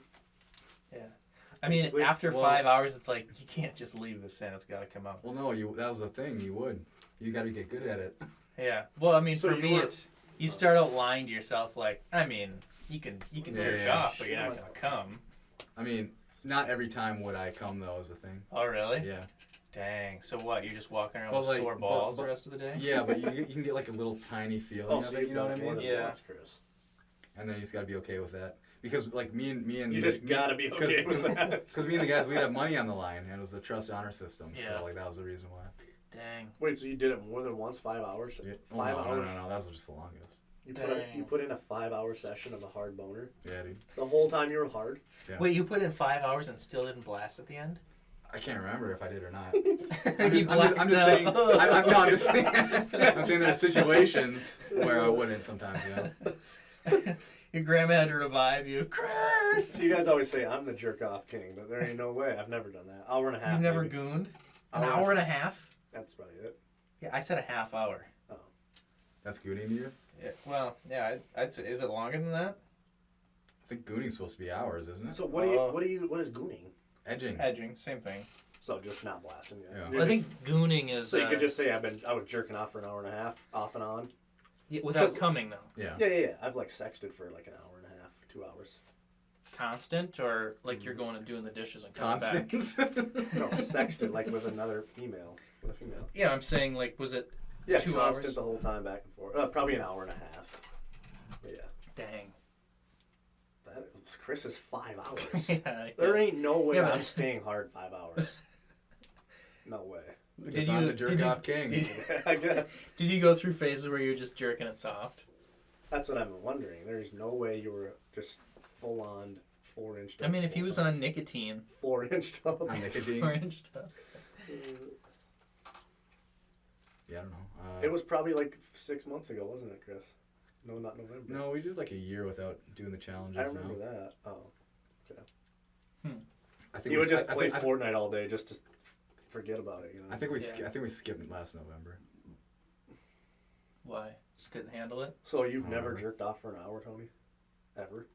Yeah. I mean, Basically, after well- 5 hours, it's like you can't just leave this in. It's got to come out. Well, no, that was the thing. You would. You got to get good at it. Yeah. Well, I mean, So for you me, weren't- it's you start out lying to yourself. Like, I mean, you can Yeah, jerk yeah. off, but you're not gonna come. I mean, not every time would I come though. Is the thing. Oh, really? Yeah. Dang. So what? You're just walking around But with like- sore but- balls but- the rest of the day? Yeah, but you can get like a little tiny feeling Oh, of so it. you've You know what I done more mean? than Yeah. once, Chris. And then you just got to be okay with that because like me and You just gotta be okay with that. Because me and the guys, we'd have money on the line, and it was a trust honor system. Yeah. So like that was the reason why. Dang. Wait, so you did it more than once? 5 hours? Yeah. 5 Oh, no, hours? no, that was just the longest. Dang. You put in a 5 hour session of a hard boner. Yeah, dude. The whole time you were hard. Yeah. Wait, you put in 5 hours and still didn't blast at the end? I can't remember if I did or not. You I'm just saying. blacked out. No, I'm just saying. I'm saying there are situations where I wouldn't sometimes. You know. Your grandma had to revive you. Chris! So you guys always say I'm the jerk off king, but there ain't no way. I've never done that. Hour and a half. You've never maybe. gooned? An Hour. hour and a half? That's probably it. Yeah, I said a half hour. That's gooning to you? Yeah, well, yeah, I'd say, is it longer than that? I think gooning's supposed to be hours, isn't it? So what is gooning? Edging. Edging, same thing. So just not blasting. Yeah. You're Well, I think just- gooning is so. You could just say I was jerking off for an hour and a half, off and on. without 'cause- coming though. Yeah. Yeah. I've like sexted for like an hour and a half, 2 hours. Constant or like you're going and doing the dishes and coming back. Constant. No, sexted like with another female. With a female. Yeah, I'm saying like was it Yeah, 2 constant hours? the whole time back and forth. Probably an hour and a half. But yeah. Dang. Chris is 5 hours. Yeah, I There guess. ain't no way Yeah, but- I'm staying hard 5 hours. No way. Just on the jerk off king. I guess. Did you go through phases where you're just jerking it soft? That's what I'm wondering. There's no way you were just full on 4-inch. I mean, if he was on nicotine, 4-inch tub. On nicotine. 4-inch stuff. Yeah, I don't know. It was probably like 6 months ago, wasn't it, Chris? No, not November. No, we did like a year without doing the challenges. I remember now. that. Oh, I think you we would just I play think- Fortnite all day just to forget about it. You know. I think we Yeah. I think we skipped it last November. Why? Just couldn't handle it? So you've never Whatever. jerked off for an hour, Tony? Ever?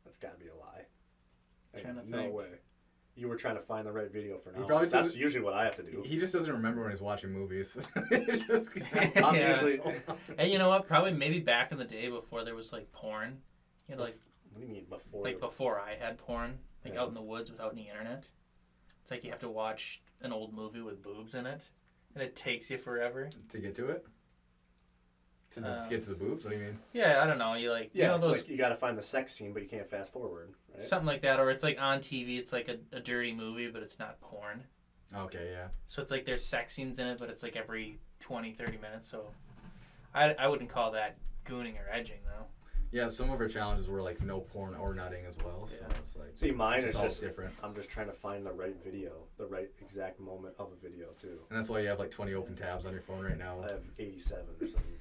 That's got to be a lie. Trying to no think. way. You were trying to find the right video for an He hour. probably That's doesn't- usually what I have to do. He just doesn't remember when he's watching movies. I'm Yeah. usually. And you know what? Probably maybe back in the day before there was like porn. You know, like What do you mean before? like before I had porn, like Yeah. out in the woods without any internet. It's like you have to watch an old movie with boobs in it, and it takes you forever. to get to it. To get to the boobs. What do you mean? Yeah, I don't know. You like Yeah, you know those like you got to find the sex scene, but you can't fast forward, right? something like that, or it's like on TV. It's like a dirty movie, but it's not porn. Okay, yeah. So it's like there's sex scenes in it, but it's like every 20, 30 minutes. So I wouldn't call that gooning or edging though. Yeah, some of our challenges were like no porn or nutting as well. So Yeah. it's like See, mine is all just different. I'm just trying to find the right video, the right exact moment of a video too. And that's why you have like 20 open tabs on your phone right now. I have 87 or something.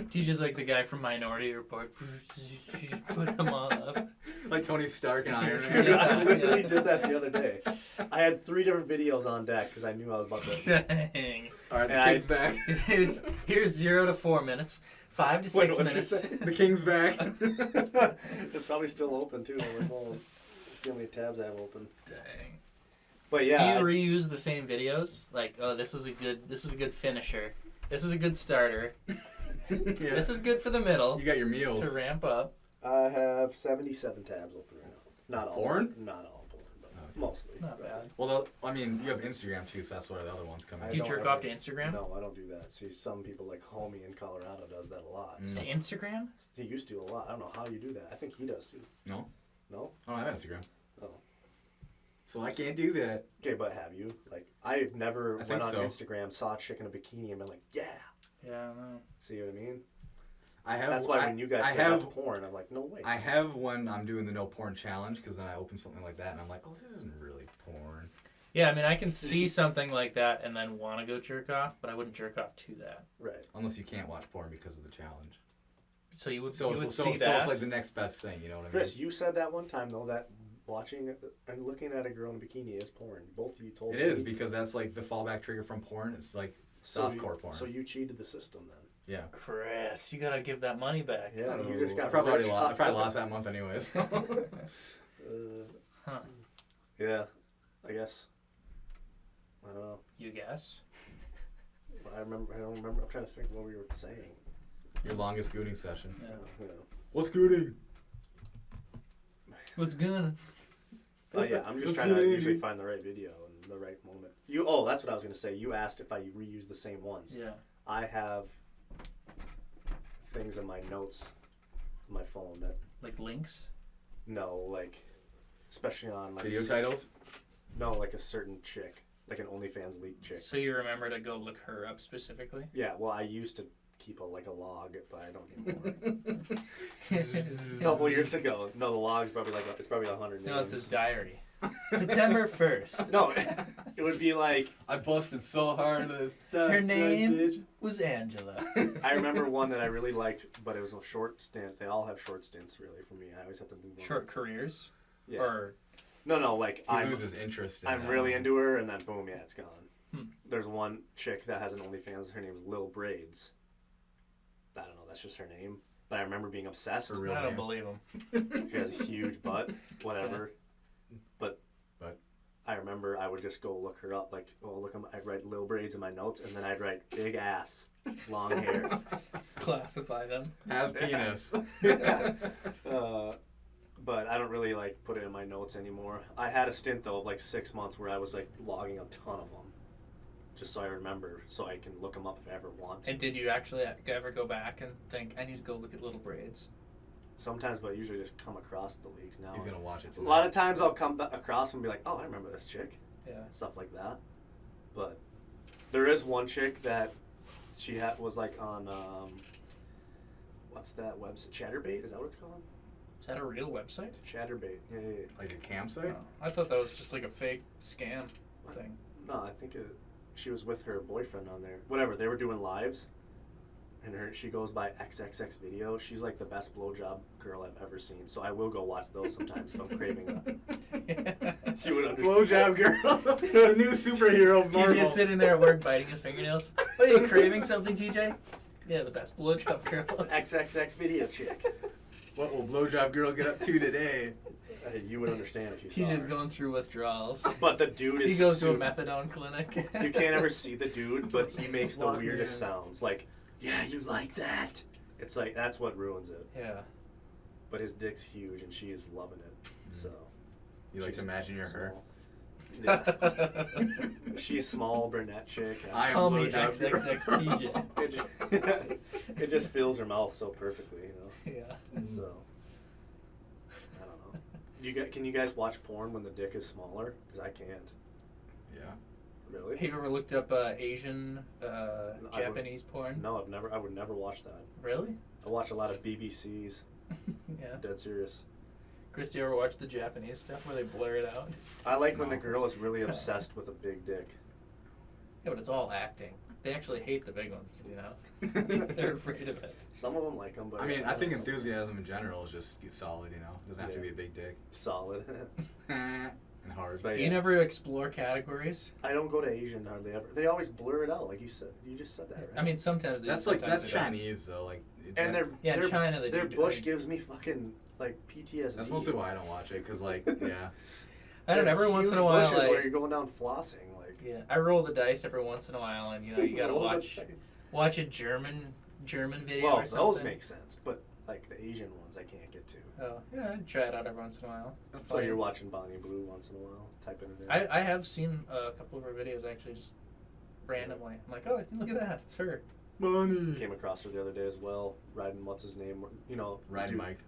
TJ's like the guy from Minority Report. Put them all up. Like Tony Stark and Iron Dude, Man. I literally did that the other day. I had 3 different videos on deck because I knew I was about to. Dang. All right, the And king's back. Here's 0 to 4 minutes. 5 to 6 Wait, what'd you minutes. say? The king's back. They're probably still open too on my phone. Let's see how many tabs I have open. Dang. But yeah, Do you reuse the same videos? Like, oh, this is a good finisher. This is a good starter. Yeah. This is good for the middle You got your meals. to ramp up. I have 77 tabs open right now. Not all Porn? Not all porn, but Okay. mostly. Not bad. Well, I mean, you have Instagram too, so that's where the other ones come I in. Do you don't jerk ever- off to Instagram? No, I don't do that. See, some people like homie in Colorado does that a lot. Mm. To Instagram? He used to a lot. I don't know how you do that. I think he does too. No, No? I don't have Instagram, Oh. so I can't do that. Okay, but have you? Like, I've never I went think on so. Instagram, saw a chick in a bikini, and been like, yeah. Yeah, I don't know. See what I mean? I have. That's why when you guys I said that's have. porn, I'm like, no way. I have when I'm doing the no porn challenge because then I open something like that and I'm like, oh, this isn't really porn. Yeah, I mean, I can see something like that and then want to go jerk off, but I wouldn't jerk off to that. Right. Unless you can't watch porn because of the challenge. So you would, So see so that. it's like the next best thing. You know what I Chris, mean? you said that one time, though, that watching and looking at a girl in a bikini is porn. Both of you told It me. is because that's like the fallback trigger from porn. It's like softcore porn. So you cheated the system then. Yeah. Chris, you gotta give that money back. Yeah, you just got I probably already rich lost. I off probably of lost that month anyways. Huh. Yeah, I guess. I don't know. You guess? I don't remember. I'm trying to think what we were saying. Your longest gooning session. Yeah. Yeah. What's gooning? What's good? Oh yeah, I'm just trying to usually find the right video and the right moment. That's what I was gonna say. You asked if I reuse the same ones. Yeah. I have things in my notes, on my phone that Like links? especially on like Video titles? No, like a certain chick, like an OnlyFans leak chick. So you remember to go look her up specifically? Yeah, well, I used to keep a log, but I don't anymore. A couple years ago. No, the log's probably it's probably 100 names. No, it's his diary. September 1st. No, it would be like, I busted so hard at this. Her name was Angela. I remember one that I really liked, but it was a short stint. They all have short stints, really, for me. I always have to move on. Short careers? Yeah. Or No, like, He loses interest in I'm that really one. into her, and then boom, yeah, it's gone. Hmm. There's one chick that has an OnlyFans. Her name is Lil Braids. I don't know, that's just her name. But I remember being obsessed. Her real I don't name. believe him. She has a huge butt, whatever. But I remember I would just go look her up. Like, I'd write Lil Braids in my notes, and then I'd write big ass, long hair. Classify them. Has penis. But I don't really put it in my notes anymore. I had a stint though of 6 months where I was logging a ton of them, just so I remember, so I can look them up if I ever want to. And did you actually ever go back and think, I need to go look at Little Braids? Sometimes, but I usually just come across the leaks now. He's gonna watch it A tonight. lot of times I'll come across and be like, oh, I remember this chick, Yeah. stuff like that. But there is one chick that she was on what's that website? Chatterbait, is that what it's called? Is that a real website? Chatterbait. Yeah. Like a campsite? Oh, I thought that was just like a fake scam thing. No, I think she was with her boyfriend on there. Whatever, they were doing lives, and she goes by XXX Video. She's the best blowjob girl I've ever seen. So I will go watch those sometimes if I'm craving that. You would understand. Blowjob girl. The new superhero Marvel. TJ's sitting there at work biting his fingernails. What, are you craving something, TJ? Yeah, the best blowjob girl. XXX Video chick. What will blowjob girl get up to today? You would understand if you saw TJ's her. going through withdrawals. But the dude is He goes to a super- methadone clinic. You can't ever see the dude, but he makes the Lock me weirdest in. sounds. Yeah, you like that? It's that's what ruins it. Yeah. But his dick's huge, and she is loving it. So. You like she's to imagine you're her? small. Yeah. She's small, brunette chick. I am Call me blowjob girl. XXXTJ. It just fills her mouth so perfectly, Yeah. So, I don't know. Can you guys watch porn when the dick is smaller? Because I can't. Yeah. Really? Have you ever looked up Asian Japanese porn? No, I've never. I would never watch that. Really? I watch a lot of BBCs. Yeah. Dead serious. Chris, do you ever watch the Japanese stuff where they blur it out? I like when the No. girl is really obsessed with a big dick. Yeah, but it's all acting. They actually hate the big ones, you know? They're afraid of it. Some of them like them, but I mean, I think some- enthusiasm in general is just solid, you know? Doesn't have to be a big dick. solid. And hard. But You yeah. never explore categories? I don't go to Asian hardly ever. They always blur it out, like you said. You just said that, right? I mean, sometimes they do, That's like, sometimes that's they don't. Chinese, though. Like, and Yeah, their China, they their do. bush gives me fucking like PTSD. That's mostly why I don't watch it, because, like, yeah. I don't know, every once in a while, bushes where like, you're going down flossing, like. yeah, I roll the dice every once in a while, and you know, you gotta Roll the watch dice. a German video Well, or something. those make sense, but like the Asian ones, I can't get to. Oh, yeah, I'd try it out every once in a while. It's So funny. you're watching Bonnie Blue once in a while, typing it in. I have seen a couple of her videos actually, just randomly. I'm like, oh, look at that, it's her. Money. Came across her the other day as well, riding what's his name? You know, the Riding dude- Mike.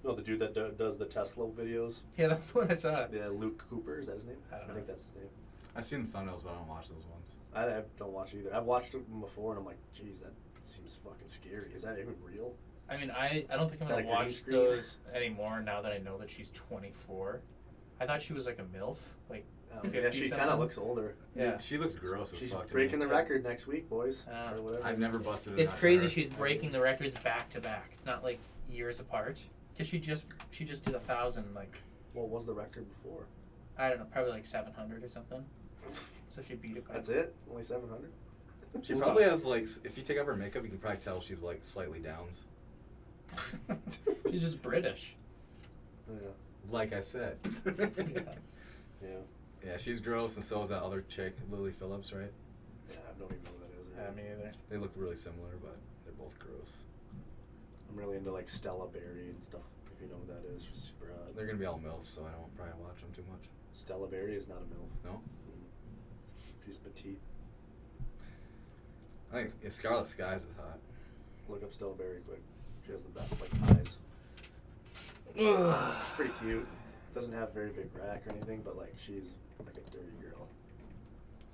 No, the dude that does the Tesla videos. Yeah, that's the one I saw. Yeah, Luke Cooper, is that his name? I don't know. think that's his name. I've seen the thumbnails, but I don't watch those ones. I don't watch it either. I've watched them before, and I'm like, geez, that seems fucking scary. Is that even real? I mean, I don't think I'm Is that gonna a green watch screen? those anymore now that I know that she's 24. I thought she was like a MILF, like Yeah, 50 she kind something? of looks older. yeah. She looks gross as She's fuck to breaking me. the record next week, boys. Ah. Or whatever. I've never busted it. It's crazy she's breaking the records back to back. It's not like years apart. Cause she just did 1,000 like What was the record before? I don't know, probably like 700 or something. So she beat it by That's it? Only 700? She probably has, like, if you take off her makeup, you can probably tell she's, like, slightly downs. She's just British. Yeah. Like I said. Yeah. Yeah. Yeah, she's gross, and so is that other chick, Lily Phillips, right? Yeah, I don't even know who that is. Yeah, me either. They look really similar, but they're both gross. I'm really into like Stella Berry and stuff. If you know who that is, she's super hot. They're gonna be all MILFs, so I don't probably watch them too much. Stella Berry is not a MILF. No? She's petite. I think Scarlet Skies is hot. Look up Stella Berry quick. She has the best like eyes. She's pretty cute. Doesn't have very big rack or anything, but like she's like a dirty girl.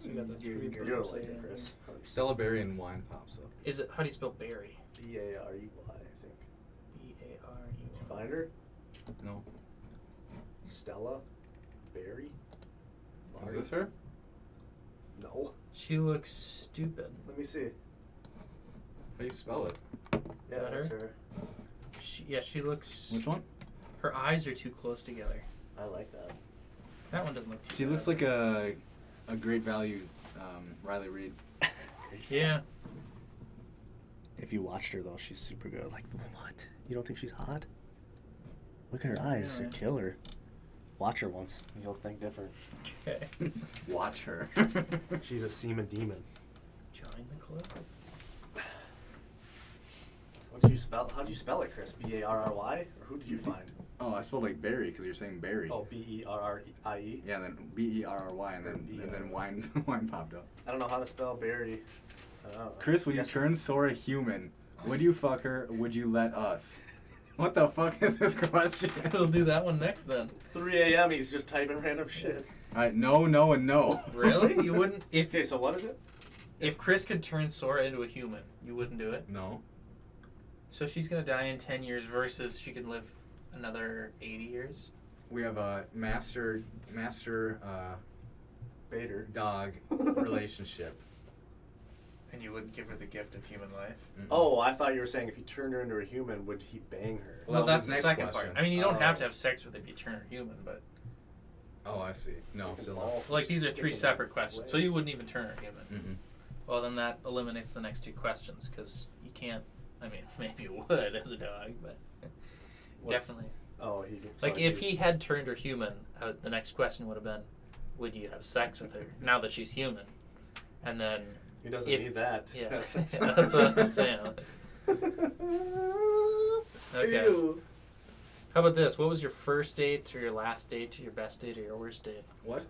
So you got the You're three gonna birds like there. it, Chris. Stella Berry and wine pops up. Is it, how do you spell berry? Barey, I think. B-A-R-E-Y. Did you find her? No. Stella Berry. Is this her? No. She looks stupid. Let me see. How do you spell it? Yeah, that that's her? her. She looks. Which one? Her eyes are too close together. I like that. That one doesn't look too She bad. looks like a great value Riley Reid. Yeah. If you watched her though, she's super good. Like what? You don't think she's hot? Look at her eyes, they're Really? killer. Watch her once, you'll think different. Okay. Watch her. She's a semen demon. Join the club. How do you spell it, Chris? Barry? Or who did you find? Oh, I spelled like berry because you're saying berry. Oh, Berrie. Yeah, and then Berry, and then wine wine popped up. I don't know how to spell Barry. I don't know. Chris, would you Guess- turn Sora human? Would you fuck her? Would you let us? What the fuck is this question? We'll do that one next then. 3 a.m. He's just typing random shit. Alright, no, no, and no. Really? You wouldn't if Okay, so what is it? if Chris could turn Sora into a human, you wouldn't do it? No. So she's gonna die in 10 years versus she could live another 80 years? We have a master Bader. dog relationship. And you wouldn't give her the gift of human life? Mm-mm. Oh, I thought you were saying if he turned her into a human, would he bang her? Well, that was that's his the next second question. part. I mean, you don't have Oh. to have sex with her if you turn her human, but Oh, I see. No, still not. Ball like these are three sticking separate out questions. way. So you wouldn't even turn her human. Mm-mm. Well, then that eliminates the next two questions because you can't. I mean, maybe you would as a dog, but What's- definitely. Oh, he. Like sorry, if he had turned her human, the next question would have been, would you have sex with her now that she's human? And then He doesn't if- need that. yeah, that's what I'm saying. Okay. Ew. How about this? What was your first date, or your last date, or your best date, or your worst date? What?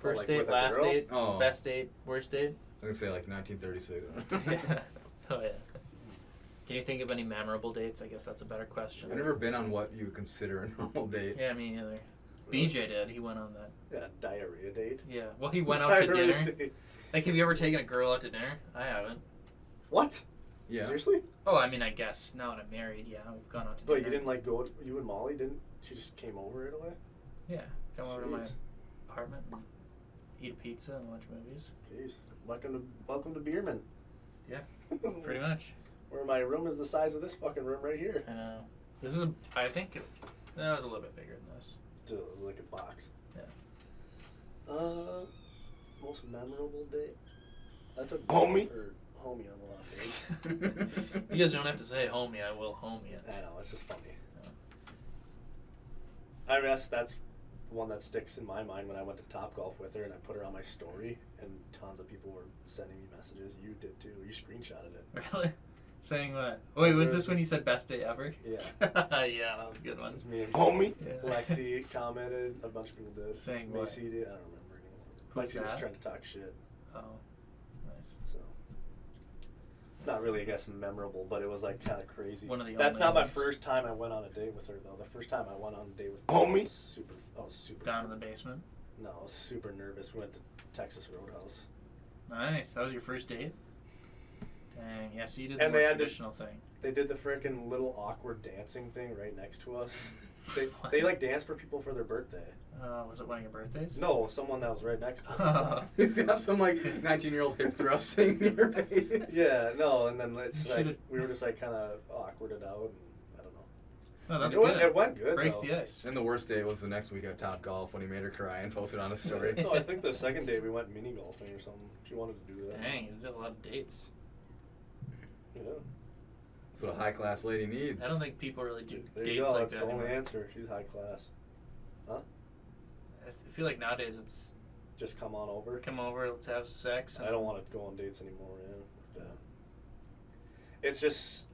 First like date, with a last girl? date, Oh. best date, worst date? I was gonna say like 1936. Oh yeah. Can you think of any memorable dates? I guess that's a better question. I've never been on what you would consider a normal date. Yeah, me either. BJ did. He went on that. Yeah, diarrhea date. Yeah. Well, he went out to Diarrhea dinner. date. Like, have you ever taken a girl out to dinner? I haven't. What? Yeah. Seriously? Oh, I mean, I guess now that I'm married, yeah, we've gone out to But dinner. you didn't like go. You and Molly didn't. She just came over right away. Yeah. Come over to my Jeez. apartment and eat a pizza and watch movies. Jeez. Welcome to Bierman. Yeah. Pretty much. Where my room is the size of this fucking room right here. I know. This is I think it was a little bit bigger than this. Still, it was like a box. Yeah. Most memorable date. I took Homie? or homie on a lot of dates. You guys don't have to say homie, I will homie it. I know, it's just funny. I guess that's the one that sticks in my mind when I went to Topgolf with her and I put her on my story and tons of people were sending me messages. You did too. You screenshotted it. Really? Saying what? Wait, was this when you said best day ever? Yeah. Yeah, that was a good one. It's me and Homie? Yeah. Lexi commented. A bunch of people did. Saying what? Macy did. I don't remember anymore. Who's Lexi was that? trying to talk shit. Oh, nice. So it's not really, I guess, memorable, but it was like kind of crazy. One of the That's only not my ones. first time I went on a date with her though. The first time I went on a date with her, Homie? I was super Down in the basement. No, I was super nervous. We went to Texas Roadhouse. Nice. That was your first date? Dang. Yeah, so you did And the they more had to- traditional thing. They did the freaking little awkward dancing thing right next to us. They like danced for people for their birthday. Was it one of your birthdays? No, someone that was right next to us. He's got some like 19-year-old hip thrusting in your face. Yeah, no, and then it's You like should've- we were just like kind of awkwarded out, and I don't know. Oh, that's it, went, good. it went good. Breaks though. the ice. And the worst day was the next week at Topgolf when he made her cry and posted on a story. No, I think the second day we went mini golfing or something. She wanted to do that. Dang, you did a lot of dates. Yeah. That's what a high-class lady needs. I don't think people really do There dates you go. like That's that the only anymore. answer. She's high class. I feel like nowadays it's Just come on over. come over, let's have sex. I don't want to go on dates anymore. Yeah. It's just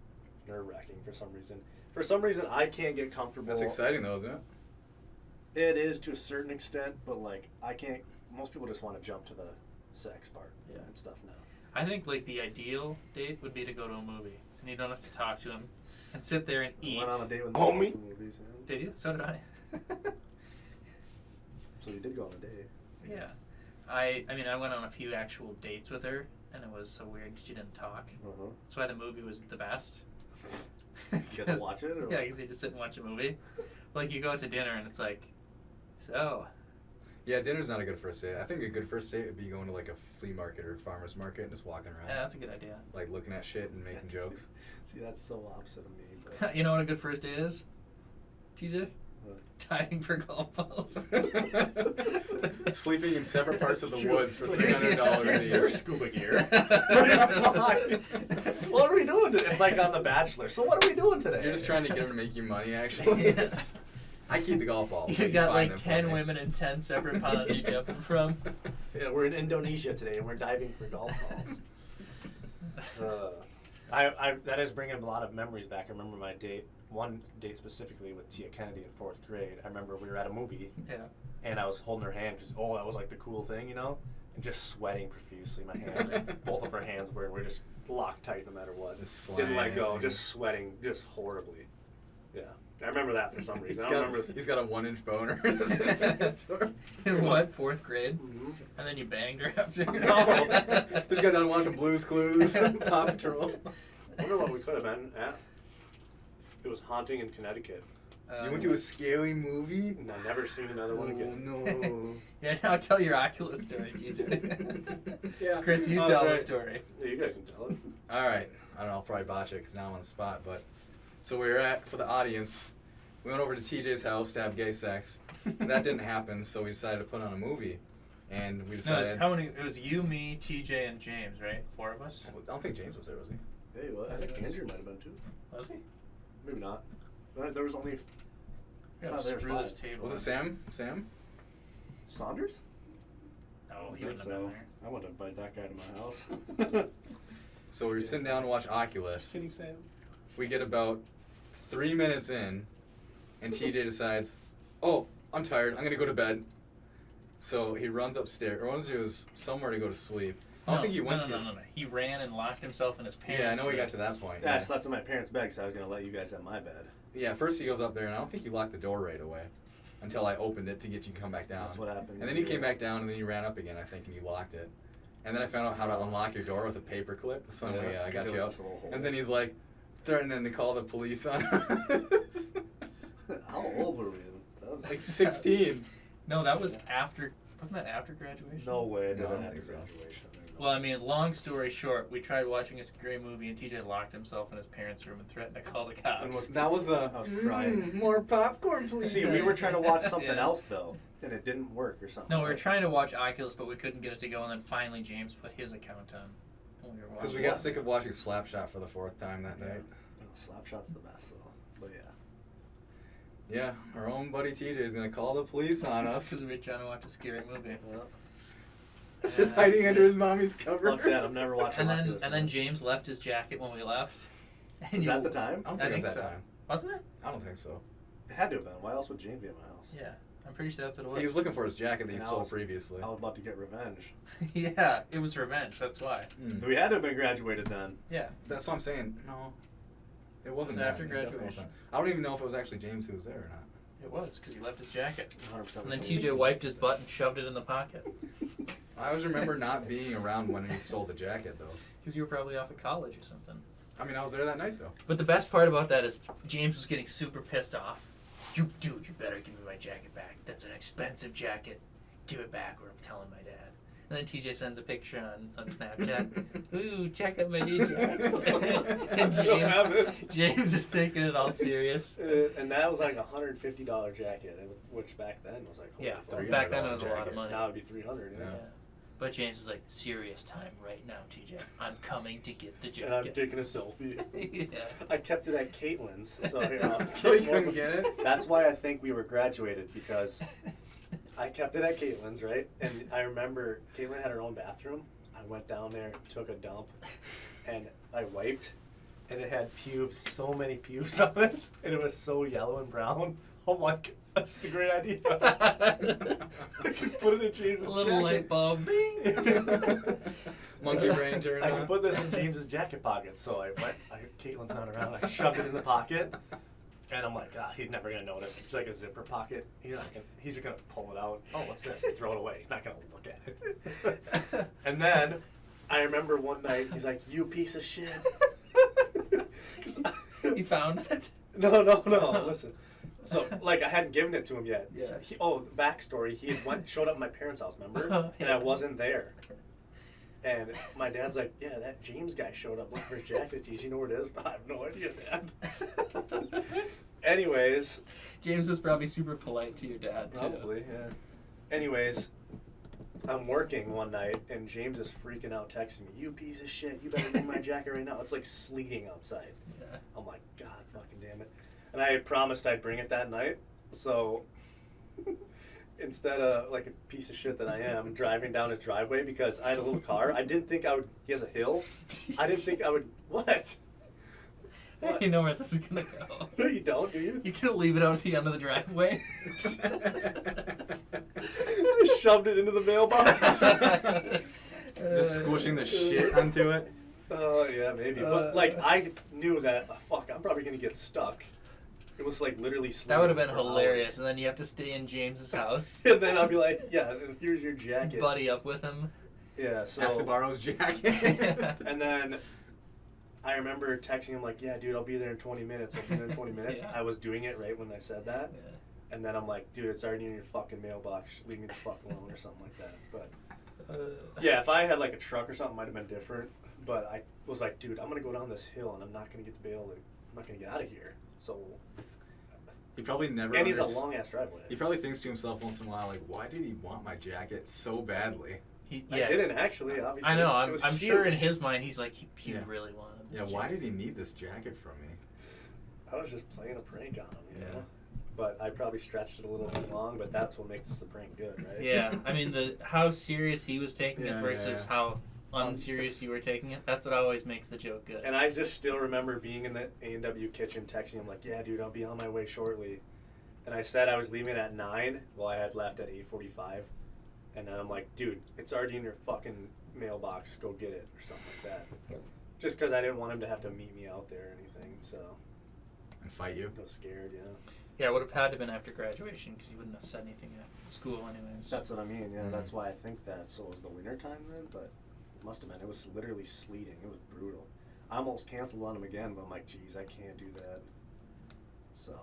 nerve wracking for some reason. For some reason, I can't get comfortable. That's exciting though, isn't it? It is to a certain extent, but like I can't. Most people just want to jump to the sex part Yeah. and stuff now. I think like the ideal date would be to go to a movie, so you don't have to talk to him and sit there and I eat. went on a date with Homie? movies. Yeah. Did you? So did I. So you did go on a date. Yeah. I mean, I went on a few actual dates with her, and it was so weird because you didn't talk. Uh-huh. That's why the movie was the best. You get to watch it? Or Yeah, what? because you just sit and watch a movie. Like you go out to dinner and it's like, so. Yeah, dinner's not a good first date. I think a good first date would be going to like a flea market or farmer's market and just walking around, Yeah, that's a good idea. like looking at shit and making jokes. See, that's so opposite of me. But You know what a good first date is? TJ? What? Diving for golf balls. Sleeping in separate parts of the It's true. woods for So $300 here's a your year. scuba gear. Here's mine. What are we doing today? It's like on The Bachelor. So what are we doing today? You're just trying to get her to make you money, actually. Yes. I keep the golf ball. You got find like them for 10 me. women in 10 separate ponds you're jumping from. Yeah, we're in Indonesia today and we're diving for golf balls. That is bringing a lot of memories back. I remember my date, one date specifically with Tia Kennedy in 4th grade. I remember we were at a movie Yeah. and I was holding her hand because, that was like the cool thing, you know? And just sweating profusely. My hands, both of her hands were just locked tight no matter what. Just Didn't let go, sliding. just sweating, just horribly. Yeah. I remember that for some reason. I don't remember. He's got a 1-inch boner. In what? 4th grade? Mhm. And then you banged her after? No. Just got done watching Blue's Clues, Paw Patrol. I wonder what we could have been at. It was Haunting in Connecticut. You went to a scary movie? And I've never seen another one again. No. Yeah, now tell your Oculus story, TJ. Yeah. Chris, you Oh, tell that's the right. story. Yeah, you guys can tell it. All right. I don't know. I'll probably botch it because now I'm on the spot. But so we were at, for the audience, we went over to TJ's house to have gay sex. And that didn't happen, so we decided to put on a movie. And we No, decided. how many? It was you, me, TJ, and James, right? 4 of us. I don't think James was there, was he? Hey, what? I think Andrew might have been too. Was he? Maybe not. There was only Yeah, Oh, there's screw this 5. table. Was it Sam? Sam? Saunders. No, he I wouldn't have think been so. there. I wouldn't invite that guy to my house. So we were sitting down to watch Oculus. Kidding, Sam. We get about 3 minutes in, and TJ decides, "Oh, I'm tired. I'm gonna go to bed." So he runs upstairs, or once he was somewhere to go to sleep. I don't think he went to. No. He ran and locked himself in his pants. Yeah, I know he got to that point. Yeah, I slept in my parents' bed because I was gonna let you guys have my bed. Yeah, first he goes up there, and I don't think he locked the door right away. until I opened it to get you to come back down. That's what happened. And then you came back down, and then you ran up again, I think, and you locked it. And then I found out how to unlock your door with a paper clip. So I got you up. And then he's like threatening to call the police on us. How old were we? Like 16. No, that was after. Wasn't that after graduation? No way. I No, I didn't don't have think so. graduation. Well, I mean, long story short, we tried watching a scary movie, and TJ locked himself in his parents' room and threatened to call the cops. That was I was crying. more popcorn, please. See, we were trying to watch something Yeah. else though, and it didn't work or something. No, we were trying to watch Oculus, but we couldn't get it to go, and then finally James put his account on. And we were Because we watching. got sick of watching Slapshot for the 4th time that night. Slapshot's the best though. But yeah. Yeah, our own buddy TJ is gonna call the police on us. Because we were trying to watch a scary movie. Just hiding under his mommy's cover. Fuck that! I'm never watching. And then James left his jacket when we left. And Was that the time? I don't I think it was think that so. time. Wasn't it? I don't think so. It had to have been. Why else would James be at my house? Yeah, I'm pretty sure that's what it was. He was looking for his jacket that he And I stole was- previously. I was about to get revenge. Yeah, it was revenge. That's why. Mm. We had to have been graduated then. Yeah. That's what I'm saying. No, it wasn't It was that. after It definitely graduation. wasn't. I don't even know if it was actually James who was there or not. It was, because he left his jacket. 100%. And then TJ wiped his butt and shoved it in the pocket. I always remember not being around when he stole the jacket, though. Because you were probably off at college or something. I mean, I was there that night, though. But the best part about that is James was getting super pissed off. You better give me my jacket back. That's an expensive jacket. Give it back or I'm telling my dad. And then TJ sends a picture on Snapchat. Ooh, check out my new jacket. And I don't have it. James is taking it all serious. And that was like a $150 jacket, which back then was like, holy Yeah, fuck. back then it was a lot jacket. of money. Now it'd be $300. Yeah. Yeah. But James was like, serious time right now, TJ. I'm coming to get the And I'm jacket. taking a selfie. Yeah. I kept it at Caitlin's, so here, So you couldn't get it? That's why I think we were graduated, because I kept it at Caitlin's, right? And I remember Caitlin had her own bathroom. I went down there, took a dump, and I wiped, and it had pubes, so many pubes on it, and it was so yellow and brown. I'm like, that's a great idea. I could put it in James's A little light jacket. bulb. Bing. Monkey brain turned I on. can put this in James's jacket pocket, so I went. Caitlin's not around. I shoved it in the pocket, and I'm like, he's never gonna notice. It's like a zipper pocket. He's just gonna pull it out. Oh, what's this? And throw it away. He's not gonna look at it. And then I remember one night he's like, "You piece of shit." He found it. No. Listen. So, like, I hadn't given it to him yet. Yeah. Backstory. He had showed up at my parents' house, remember? Oh, And yeah. I wasn't there. And my dad's like, yeah, that James guy showed up looking for his jacket. Geez, you know where it is? I have no idea, Dad. Anyways. James was probably super polite to your dad, too. Probably, yeah. Anyways, I'm working one night, and James is freaking out texting me, you piece of shit, you better bring my jacket right now. It's like sleeting outside. Yeah. I'm like, God fucking damn it. And I had promised I'd bring it that night, so instead of like a piece of shit that I am, driving down his driveway because I had a little car, I didn't think I would, he has a hill, I didn't think I would, what? What? You know where this is going to go. No, you don't, do you? You're going to leave it out at the end of the driveway? I shoved it into the mailbox. Just squishing the shit onto it. Oh, yeah, maybe. But, like, I knew that, fuck, I'm probably going to get stuck. It was, like, literally sleeping. That would have been for hilarious. hours. And then you have to stay in James's house. And then I'll be like, yeah, and here's your jacket. Buddy up with him. Yeah, so. Has to borrow his jacket. And then I remember texting him, like, yeah, dude, I'll be there in 20 minutes. I'll be there in 20 minutes. Yeah. I was doing it right when I said that. Yeah. And then I'm like, dude, it's already in your fucking mailbox. Leave me the fuck alone or something like that. But, yeah, if I had, like, a truck or something, it might have been different. But I was like, dude, I'm going to go down this hill, and I'm not going to get the bail. I'm not going to get out of here. So. He probably never. And he's a long-ass driveway. He probably thinks to himself once in a while, like, why did he want my jacket so badly? I didn't actually, obviously. I know. It I'm was sure in huge. his mind, he's like, he Yeah. really wanted this Yeah, why jacket. did he need this jacket from me? I was just playing a prank on him, you Yeah. know? But I probably stretched it a little too long, but that's what makes the prank good, right? Yeah, I mean, how serious he was taking Yeah, it versus yeah. how unserious you were taking it, that's what always makes the joke good. And I just still remember being in the A&W kitchen texting him like, yeah, dude, I'll be on my way shortly. And I said I was leaving at 9. Well, I had left at 8:45. And then I'm like, dude, it's already in your fucking mailbox. Go get it or something like that. Just because I didn't want him to have to meet me out there or anything. So And fight you? I was scared, yeah. Yeah, it would have had to been after graduation because he wouldn't have said anything at school anyways. That's what I mean. Yeah, Mhm. that's why I think that. So it was the winter time then, but it must have been. It was literally sleeting. It was brutal. I almost canceled on him again, but I'm like, geez, I can't do that. So.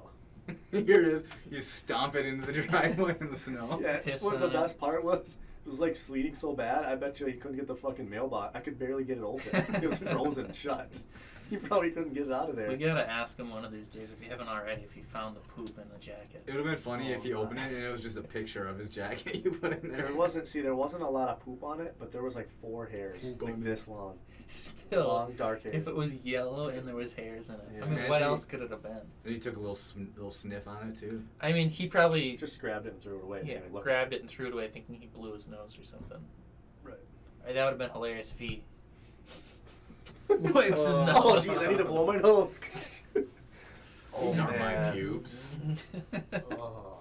Here it is. You stomp it into the driveway in the snow. Yeah. Piss What the on it. best part was, it was like sleeting so bad. I bet you he couldn't get the fucking mailbox. I could barely get it open. It was frozen shut. He probably couldn't get it out of there. We gotta ask him one of these days if you haven't already if he found the poop in the jacket. It would have been funny if you Oh, opened it and it was just a picture of his jacket you put in there. There wasn't a lot of poop on it, but there was like 4 hairs, Poop like on it. this long, Still, long dark hairs. if it was yellow and there was hairs in it, Yeah. I mean, what Imagine- else could it have been? And he took a little sniff on it too. I mean, he probably Just grabbed it and threw it away. and yeah didn't look grabbed it and threw it away, thinking he blew his nose or something. Right. That would have been hilarious if he wipes his Oh, nose. jeez, I need to blow my nose. These aren't my man. pubes. Oh.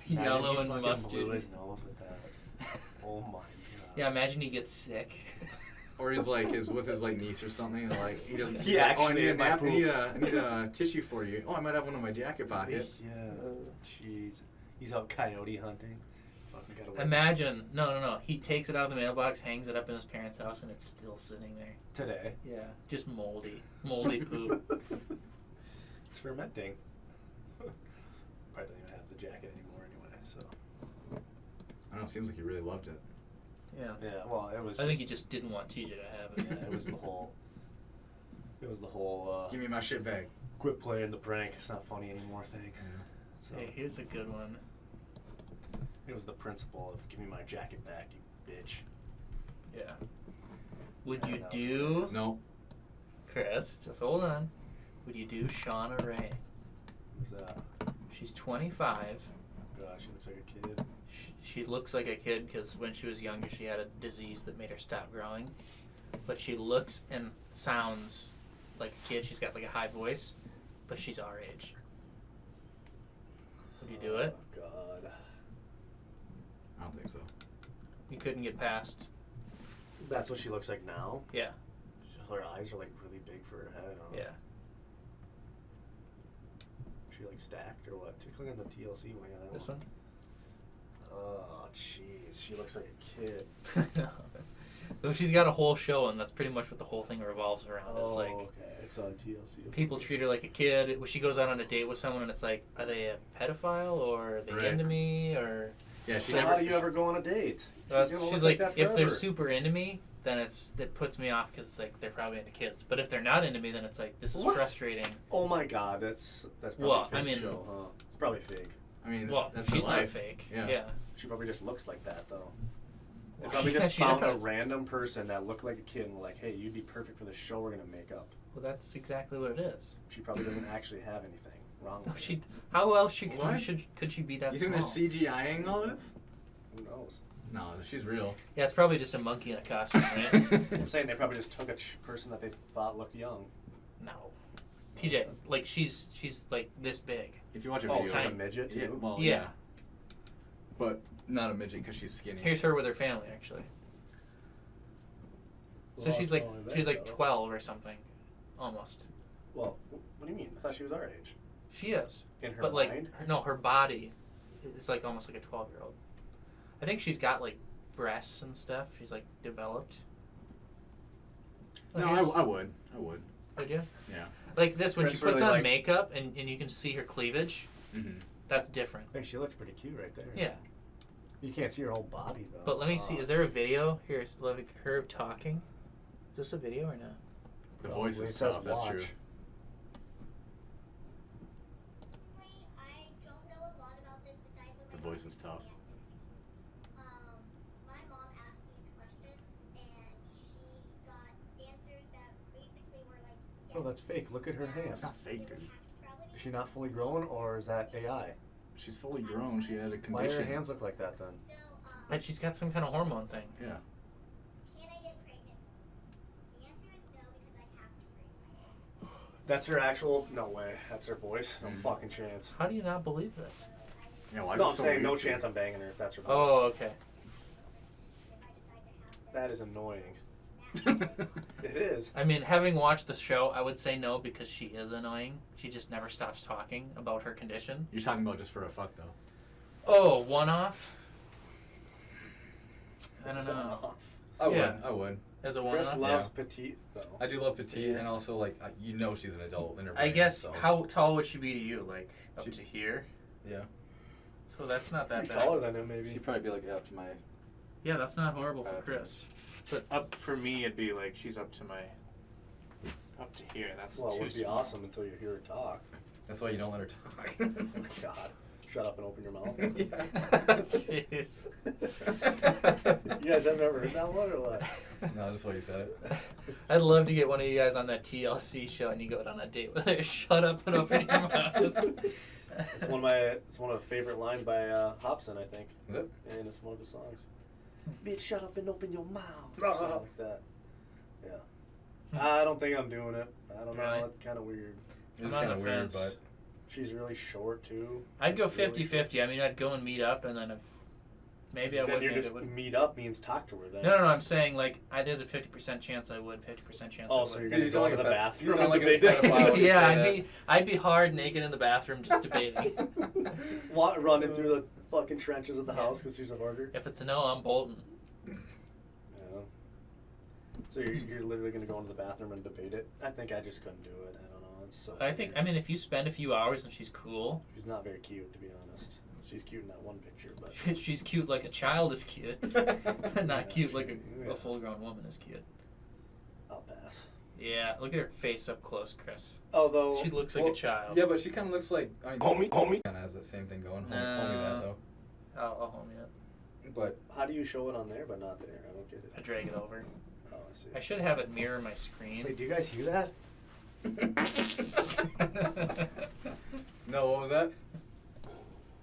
Yellow Imagine and he fucking blew mustard. his nose with that. Oh my god. Yeah, imagine he gets sick. Or he's like with his like niece or something, and like he doesn't. he's Yeah, like, oh, I actually, need a it might nap. I poop. need a tissue for you. Oh, I might have one in my jacket pocket. Yeah. Jeez. He's out coyote hunting. Fucking got away. Imagine, no. He takes it out of the mailbox, hangs it up in his parents' house, and it's still sitting there. Today. Yeah, just moldy poop. It's fermenting. Probably don't even have the jacket anymore anyway, so. I don't know. Seems like he really loved it. Yeah. Yeah, well, it was I think he just didn't want TJ to have it. yeah, it was the whole Give me my shit bag. quit playing the prank, it's not funny anymore thing. So Hey, here's a good one. it was the principle of give me my jacket back, you bitch. Yeah. Would Yeah, you that was do, hilarious. No. Chris, just hold on. Would you do Shauna Ray? Who's that? She's 25. Gosh, she looks like a kid. She looks like a kid because when she was younger, she had a disease that made her stop growing. But she looks and sounds like a kid. She's got like a high voice, but she's our age. Would you do it? Oh god. I don't think so. You couldn't get past. That's what she looks like now? Yeah, Her eyes are like really big for her head, huh? yeah. She like stacked or what? Click on the TLC wing on that This one? Oh jeez, she looks like a kid. No. Though she's got a whole show, and that's pretty much what the whole thing revolves around. It's like okay. It's on TLC. people treat her like a kid. When she goes out on a date with someone, and it's like, are they a pedophile or are they Right. into me or? Yeah, she So never. how do you ever go on a date? She's gonna look like, that if they're forever. super into me, then it puts me off because it's like they're probably into kids. But if they're not into me, then it's like this is What? frustrating. Oh my god, that's probably Well, a fake I mean- show, huh? It's probably fake. I mean, Well, that's her she's not life. fake. Yeah. Yeah. She probably just looks like that though. They Well, probably yeah, just she found a does. random person that looked like a kid and were like, hey, you'd be perfect for the show we're gonna make up. Well, that's exactly what it is. She probably doesn't actually have anything wrong No, with she. her. How else What? could she be that You think small? they're CGIing all this? Who knows? No, she's real. Yeah, it's probably just a monkey in a costume, right? I'm saying they probably just took a person that they thought looked young. No. TJ, like she's like this big. If you watch a Oh, video, she's a tiny. midget too? yeah, well, Yeah. yeah. But not a midget because she's skinny. Here's her with her family actually. So she's like 12 or something, almost. Well, what do you mean? I thought she was our age. She is. In her But like, mind? no, her body is like almost like a 12-year-old. I think she's got like breasts and stuff. She's like developed. No, Here's- I would. Would you? Yeah. Like this when Chris she puts really on likes- makeup and you can see her cleavage. Mm-hmm. That's different. Hey, she looks pretty cute right there. Yeah. You can't see her whole body though. But let me see. Is there a video? Here's like her talking. Is this a video or not? The voice Probably. is It says tough. That's watch. true. I don't know a lot about this besides what The my voice mom is told tough. me at 16. My mom asked these questions and she got answers that basically were like, yes. Oh, that's fake. Look at her hands. That's not fake, dude. Is she not fully grown or is that AI? She's fully grown. She had a Why do condition. her hands look like that then? So, And she's got some kind of hormone thing. Yeah. can I get pregnant? The answer is no because I have to freeze my eggs. That's her actual. No way. That's her voice. No Mm. fucking chance. How do you not believe this? Yeah. Why No, is I'm it so saying weird no to- chance I'm banging her if that's her voice. Oh, okay. If I decide to have them That is annoying. now, It is. I mean, having watched the show, I would say no because she is annoying. She just never stops talking about her condition. You're talking about just for a fuck though. Oh, one off? I don't know. I Yeah. would. As a one Chris off? loves petite though. I do love petite, Yeah. and also like you know she's an adult in her. I brain, guess, so. how tall would she be to you? Like, up She- to here? Yeah. So that's not that You're bad. taller than him, maybe. She'd probably be like up to my. Yeah, that's not horrible for Chris. But up for me, it'd be like she's up to here. That's Well, it too would be small. awesome until you hear her talk. That's why you don't let her talk. God, shut up and open your mouth. Jeez. You guys have never heard that one or what? No, that's why you said it. I'd love to get one of you guys on that TLC show and you go out on a date with her. Shut up and open your mouth. It's one of my favorite lines by Hobson, I think. Is it? And it's one of his songs. Bitch, shut up and open your mouth. Or something like that. Yeah. I don't think I'm doing it. I don't know. Really? It's kind of weird. It's I'm on kind of the weird, fence. but She's really short too. I'd go Really 50-50. I mean, I'd go and meet up and then if maybe I Then would, you're maybe just I wouldn't. meet up means talk to her then. No, I'm saying like there's a 50% chance I would, 50% chance I Oh, would. so you're Dude, gonna you go sound to like the a bathroom you sound and like a debate it? pedophile when you Yeah, say I'd be hard naked in the bathroom just debating. Running through the fucking trenches of the house because she's a hoarder. If it's a no, I'm bolting. Yeah. So you're literally gonna go into the bathroom and debate it? I think I just couldn't do it. I don't know. It's so. I think, weird. I mean, if you spend a few hours and she's cool, She's not very cute, to be honest. She's cute in that one picture, but she's cute like a child is cute. Yeah, Not cute like yeah. a full-grown woman is cute. I'll pass. Yeah, look at her face up close, Chris. Although She looks like Well, a child. yeah, but she kind of looks like homie. Kind of has that same thing going. Homie that No. though. I'll homie it. But how do you show it on there but not there? I don't get I it. drag it over. Oh, I see. I should have it mirror my screen. Wait, do you guys hear that? no, what was that?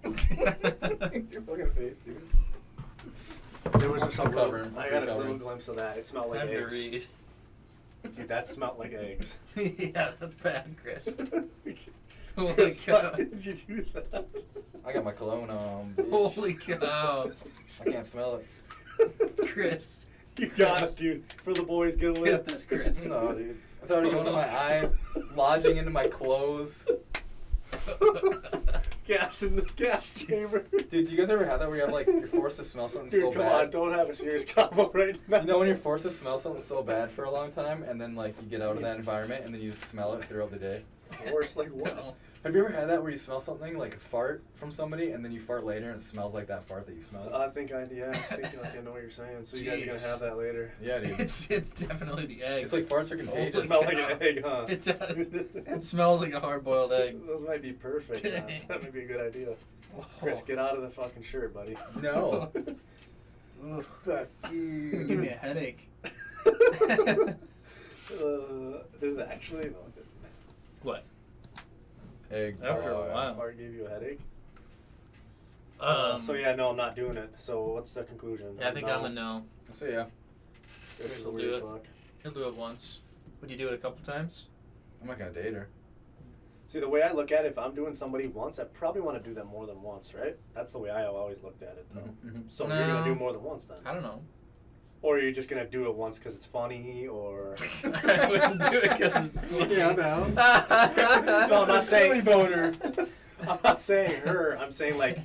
Your fucking face, dude. There was just a I'm little, covering. I got a You're little covering. glimpse of that. It smelled like Time to eggs. read. Dude, that smelled like eggs. Yeah, that's bad, Chris. Holy Chris, why cow. did you do that? I got my cologne on. Bitch. Holy cow. I can't smell it. Chris. You got it, dude. For the boys, get a Get lip. this, Chris. No, dude. It's already going to my eyes, lodging into my clothes. Gas in the gas chamber. Dude, do you guys ever have that where you're forced to smell something Dude, so come bad? on, don't have a serious combo right now. You know when you're forced to smell something so bad for a long time, and then you get out of that environment, and then you just smell it throughout the day? Worse, like what? No. Have you ever had that where you smell something like a fart from somebody, and then you fart later, and it smells like that fart that you smelled? I think I know what you're saying. So you guys are gonna Jeez. have that later. Yeah, dude. It's definitely the eggs. It's like farts are It contagious. smell like an egg, huh? It does. It smells like a hard-boiled egg. Those might be perfect. Man. That might be a good idea. Chris, get out of the fucking shirt, buddy. No. Give me a headache. Did it actually? No, it didn't. What? Egg After a tart. while. Fart gave you a headache? Um, So yeah, no, I'm not doing it. So what's the conclusion? Yeah, I think I'm a no. So yeah, Chris is a We'll weird do it. fuck. He'll do it once. Would you do it a couple times? I'm not gonna date her. See, the way I look at it, if I'm doing somebody once, I probably want to do them more than once, right? That's the way I always looked at it, though. Mhm. So you're gonna No. do more than once then, I don't know. or you're just gonna do it once because it's funny, or I wouldn't do it because it's funny. Yeah, no, I'm not saying boner. I'm not saying her. I'm saying like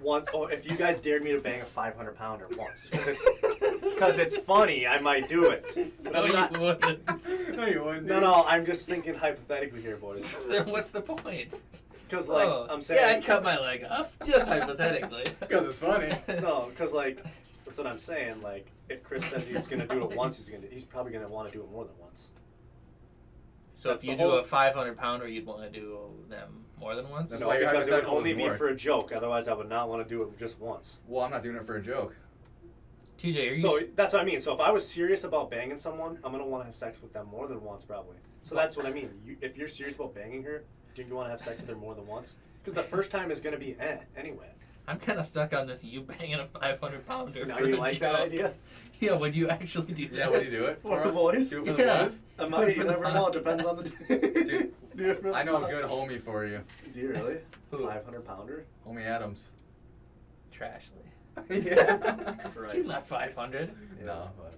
once. Oh, if you guys dared me to bang a 500-pounder once, because it's funny, I might do it. But No, I'm not. you wouldn't. No, you wouldn't. No, I'm just thinking hypothetically here, boys. Then what's the point? Because like Oh, I'm saying, yeah, I'd cut my leg off, just hypothetically. Because it's funny. no, because like that's what I'm saying. Like if Chris says he's gonna do it once, he's probably gonna want to do it more than once. So That's if you the do whole- a 500-pounder, you'd want to do them more than once? That's No, why your because it would hypothetical only is be more. for a joke. Otherwise, I would not want to do it just once. Well, I'm not doing it for a joke. TJ, are you So that's what I mean. So if I was serious about banging someone, I'm gonna want to have sex with them more than once, probably. So that's what I mean. If you're serious about banging her, do you want to have sex with her more than once? Because the first time is gonna be anyway. I'm kind of stuck on this you banging a 500-pounder. So now for you a like that joke. idea? Yeah, would you actually do that? Yeah, would you do it For for the us? boys? Do it for the Yeah. boys? I might. You For the never know. It depends on the day. Dude, Do you really? I know a good homie for you. Do you really? Who? 500-pounder? Homie Adams. Trashly. Yeah. Christ. She's not 500. No, but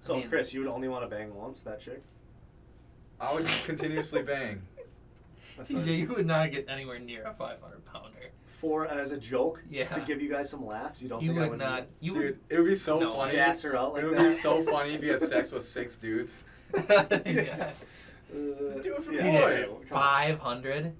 So, I mean- Chris, you would only want to bang once that chick? I would continuously bang. That's TJ, you would not get anywhere near a 500-pounder. For as a joke, Yeah. to give you guys some laughs. You don't You think I would would not. You Dude, it would be so No, funny. gas her out like it would that? be so funny if you had sex with 6 dudes. would. Yeah. Let's do it for the yeah, boys. come on. 500.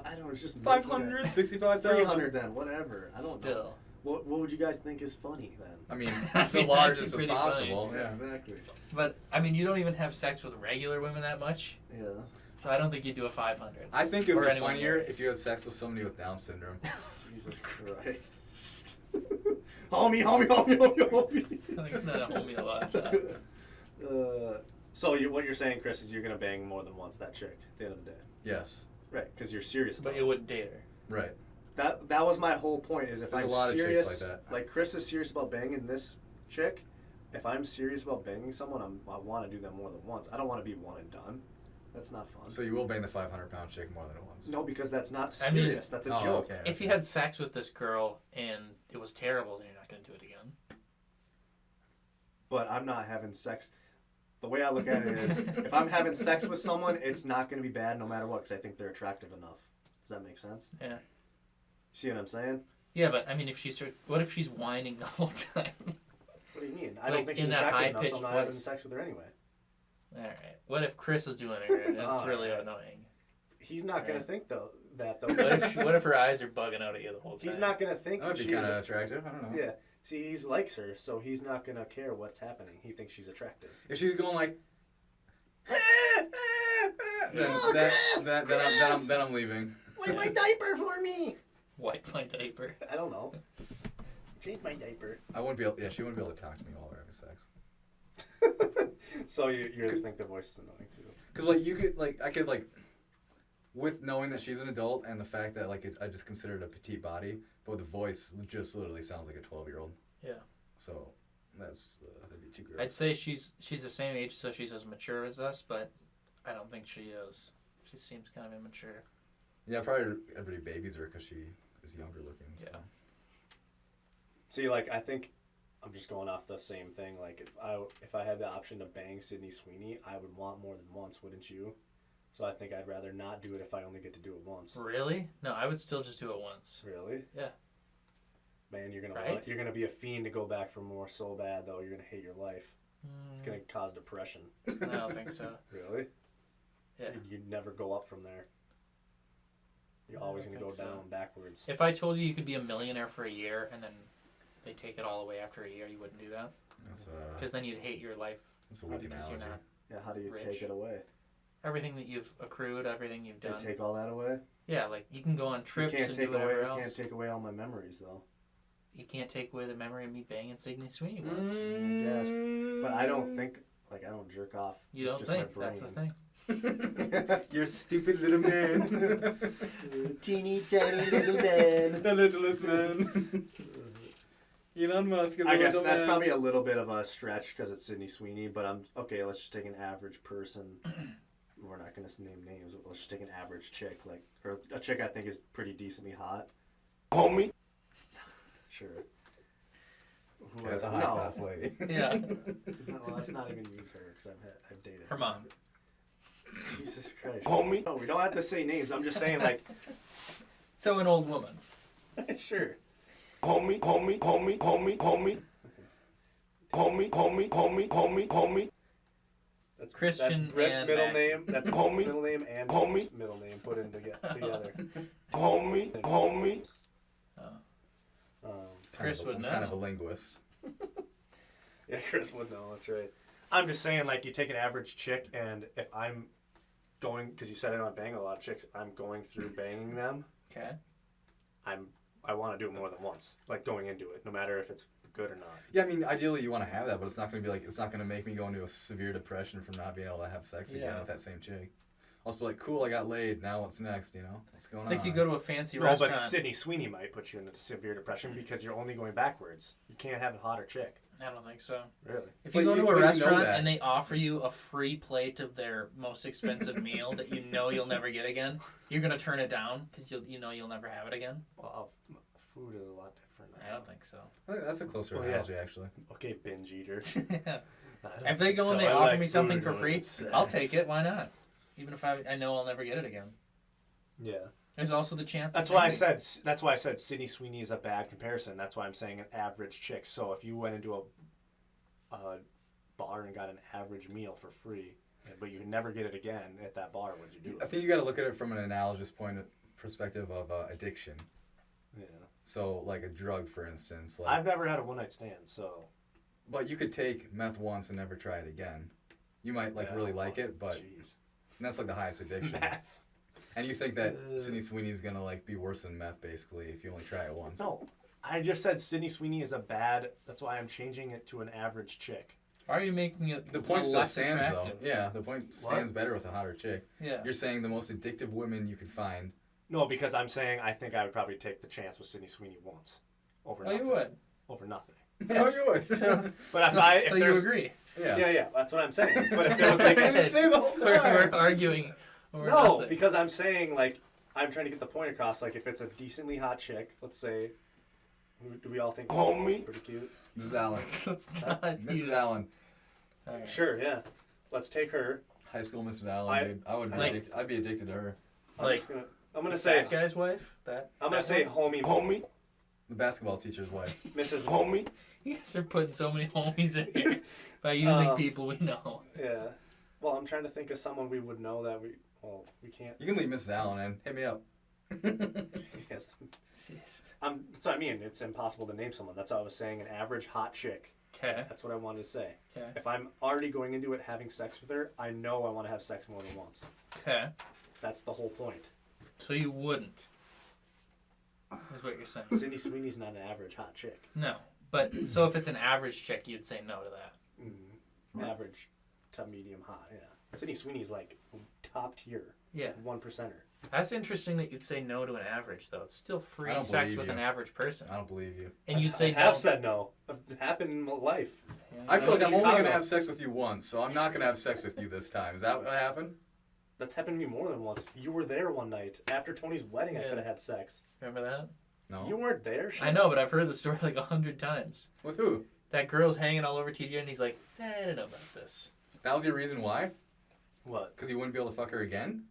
I don't know. It's just 500, 65,000. 300 then, whatever. I don't know. Still. What would you guys think is funny then? I mean, I the mean, largest as that'd be pretty possible. Yeah. exactly. But I mean, you don't even have sex with regular women that much, Yeah. so I don't think you'd do a 500. I think it would Or be anyone funnier more. if you had sex with somebody with Down syndrome. Jesus Christ. homie, homie, homie, homie, homie. I think that hold me a lot. So what you're saying, Chris, is you're gonna bang more than once that chick at the end of the day, Yes. right? Because you're serious about But you wouldn't date her. Right. That was my whole point. Is if There's a I'm lot of chicks serious, like that. like Chris is serious about banging this chick. If I'm serious about banging someone, I want to do them more than once. I don't want to be one and done. That's not fun. So you will bang the 500-pound chick more than once. No, because that's not I mean- serious. That's a Oh, joke. okay. If you had sex with this girl and it was terrible, then you're not going to do it again. But I'm not having sex. The way I look at it is, if I'm having sex with someone, it's not going to be bad no matter what, because I think they're attractive enough. Does that make sense? Yeah. See what I'm saying? Yeah, but I mean, what if she's whining the whole time? What do you mean? I Like, don't think in she's that attractive enough, so high-pitched I'm not having voice. sex with her anyway. All right. What if Chris is doing it and it's All really right. annoying? He's not going to Right. think though. What if her eyes are bugging out at you the whole time? He's not going to think That would be she's kind of attractive. I don't know. Yeah. See, he likes her, so he's not going to care what's happening. He thinks she's attractive. If she's going like, then, No, then I'm leaving. Wipe my diaper for me. Wipe my diaper. I don't know. Change my diaper. I wouldn't be able. Yeah, she wouldn't be able to talk to me while we're having sex. So you think the voice is annoying too? Cause like you could like I could like, with knowing that she's an adult and the fact that like I just consider it a petite body, but the voice just literally sounds like a 12-year-old. Yeah. So that'd be too gross. I'd say she's the same age, so she's as mature as us, but I don't think she is. She seems kind of immature. Yeah, probably everybody babies her because she is younger looking. So. Yeah. See, like I think I'm just going off the same thing. Like if I had the option to bang Sydney Sweeney, I would want more than once, wouldn't you? So I think I'd rather not do it if I only get to do it once. Really? No, I would still just do it once. Really? Yeah. Man, you're Right? you're gonna be a fiend to go back for more so bad though. You're gonna hate your life. It's gonna cause depression. I don't think so. Really? Yeah. You'd never go up from there. You're I always don't gonna go think so. down backwards. If I told you could be a millionaire for a year and then they take it all away after a year, you wouldn't do that? That's Because then you'd hate your life a weak because you're analogy. not. Yeah, how do you Rich. take it away? Everything that you've accrued, everything you've They done. take all that away? Yeah, like you can go on trips you can't and take do whatever away. else. You can't take away all my memories though. You can't take away the memory of me banging Sydney Sweeney once. Yes, but I don't think I don't jerk off. You don't It's just my think that's the brain. thing. You're a stupid little man. Teeny tiny little man. The littlest man. Elon Musk is I a guess little that's man. probably a little bit of a stretch because it's Sydney Sweeney, but I'm okay. Let's just take an average person. We're not gonna name names. But let's just take an average chick, or a chick I think is pretty decently hot. Homie. Sure. That's a high class lady. Yeah. No, let's not even use her because I've dated Her mom. Jesus Christ. Homie. No, we don't have to say names. I'm just saying like, So an old woman. sure. Homie, homie, homie, homie, homie. Homie, homie, homie, homie, homie. That's Christian That's Brett's and middle Mac. name. That's Homie. middle name and Homie. middle name put in together. Homie, homie. Oh. Um, Chris would I'm kind of a know. linguist. Yeah, Chris would know. That's right. I'm just saying, like, you take an average chick, and if I'm going, because you said I don't bang a lot of chicks, I'm going through banging them. Okay. I want to do it more than once, like going into it, no matter if it's good or not. Yeah, I mean, ideally you want to have that, but it's not going to be like, it's not going to make me go into a severe depression from not being able to have sex again Yeah. with that same chick. I'll just be like, cool, I got laid. Now what's next? You know, what's going It's on? like you go to a fancy No, restaurant. but Sydney Sweeney might put you into severe depression because you're only going backwards. You can't have a hotter chick, I don't think so. really. If you But go to but a know restaurant that. and they offer you a free plate of their most expensive meal that you know you'll never get again, you're gonna turn it down because you know you'll never have it again. Well, food is a lot different. I don't think so. I think that's a closer Oh, yeah. analogy, actually. Okay, binge eater. If they go So and they I offer like me something food for more free, than sex. I'll take it. Why not? Even if I know I'll never get it again. Yeah. There's also the chance. That's that why I maybe- said. That's why I said Sydney Sweeney is a bad comparison. That's why I'm saying an average chick. So if you went into a bar and got an average meal for free, but you could never get it again at that bar, would you do I it? think you got to look at it from an analogous perspective of addiction. Yeah. So, like a drug, for instance. Like, I've never had a one night stand, so. but you could take meth once and never try it again. You might Yeah, really like it, but Jeez. that's like the highest addiction. Meth. And you think that Sydney Sweeney's gonna like be worse than meth, basically, if you only try it once. No, I just said Sydney Sweeney is a bad. That's why I'm changing it to an average chick. Why are you making it The point still less stands, attractive? though. Yeah, the point stands better with a hotter chick. Yeah. You're saying the most addictive women you could find. No, because I'm saying I think I would probably take the chance with Sydney Sweeney once, over Oh, nothing. you would. Over nothing. No, you would. So, But if so you there's, agree? yeah. yeah, that's what I'm saying. But if there was like, I didn't say the whole We're time. arguing over no, nothing. because I'm saying like I'm trying to get the point across. Like if it's a decently hot chick, let's say, who do we all think Homie. pretty cute? Mrs. Allen. That's not Mrs. easy. Allen. All right. Sure, yeah. Let's take her. High school Mrs. Allen, I- dude. I would be like- addicted. I'd be addicted to her. Like, I'm gonna the say fat guy's wife? I'm gonna say homie, Homie. The basketball teacher's wife. Mrs. Homie. You guys are putting so many homies in here by using people we know. Yeah. Well, I'm trying to think of someone we would know that we can't. You can leave Mrs. Allen in. Hit me up. Yes. Jeez. That's what I mean. It's impossible to name someone. That's what I was saying. An average hot chick. Okay. That's what I wanted to say. Okay. If I'm already going into it having sex with her, I know I want to have sex more than once. Okay. That's the whole point. So you wouldn't. Is what you're saying. Sydney Sweeney's not an average hot chick. No. But so if it's an average chick, you'd say no to that. Average to medium hot, yeah. Sydney Sweeney's like top tier. Yeah. 1%er. That's interesting that you'd say no to an average, though. It's still I free don't sex believe with you. an average person. I don't believe you. And you'd say I have no. said no. It's happened in my life. Yeah, I feel like I'm only Chicago. gonna have sex with you once, so I'm not gonna have sex with you this time. Is that what happened? That's happened to me more than once. You were there one night. After Tony's wedding, I Yeah. could have had sex. Remember that? No. You weren't there. I know, but I've heard the story like 100 times. With who? That girl's hanging all over TJ, and he's like, I don't know about this. That was your reason why? What? Because you wouldn't be able to fuck her again?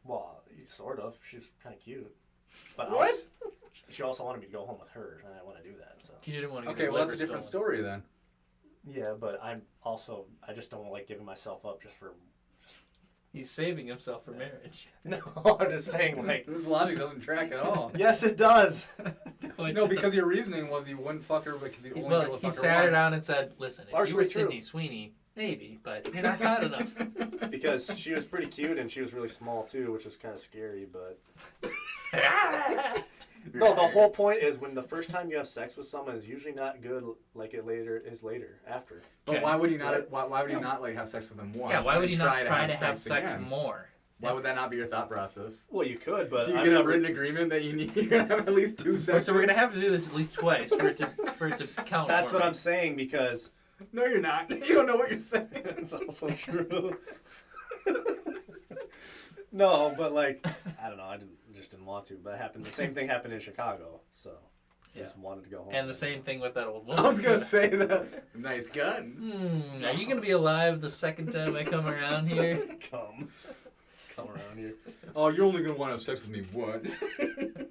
Well, sort of. She's kind of cute. But What? She also wanted me to go home with her, and I want to do that. So. TJ didn't want to get Okay, his well that's a liver different stolen. story then. Yeah, but I just don't like giving myself up just for. He's saving himself for marriage. No, I'm just saying like. This logic doesn't track at all. Yes, it does. No, because your reasoning was you wouldn't fuck her because you only be able Well, to he fuck her sat her once. down and said, listen, if you Partially were true. Sydney Sweeney, maybe, but you're not hot enough. Because she was pretty cute and she was really small too, which was kind of scary. But no, the whole point is when the first time you have sex with someone is usually not good, like it later is later after. But Okay. why would he not? Why would he not like have sex with them once? Yeah, why and would then he not try to have sex again? more? Why would that not be your thought process? Well, you could, but Do you I've get a never- written agreement that you're gonna have at least 2 sex? So we're gonna have to do this at least twice for it to count. That's for what me. I'm saying because No, you're not. You don't know what you're saying. it's also true. No, but like I don't know, I just didn't want to, but it happened. The same thing happened in Chicago, so I just wanted to go home. And the same thing with that old woman. I was gonna say that. Nice guns. Are you gonna be alive the second time I come around here? come around here. Oh, you're only gonna want to have sex with me once.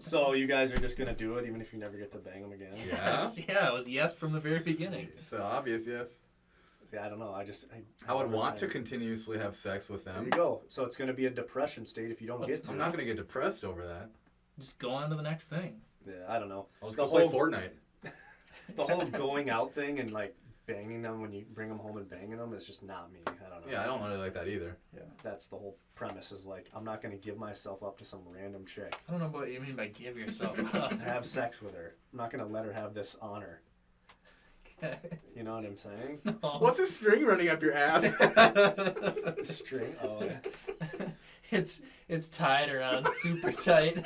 So you guys are just gonna do it, even if you never get to bang them again. Yeah. Yeah, it was yes from the very beginning. So obvious, yes. See, I don't know. I would want to continuously have sex with There them. you go. So it's gonna be a depression state if you don't get to. I'm not gonna get depressed over that. Just go on to the next thing. Yeah, I don't know. I'll just The go play whole- Fortnite. The whole going out thing and like banging them when you bring them home and banging them is just not me. I don't know. Yeah, I don't really like that either. Yeah, that's the whole premise. Is like I'm not gonna give myself up to some random chick. I don't know what you mean by give yourself up. Have sex with her. I'm not gonna let her have this honor. You know what I'm saying? What's this string running up your ass? String. Oh, yeah. It's tied around super tight.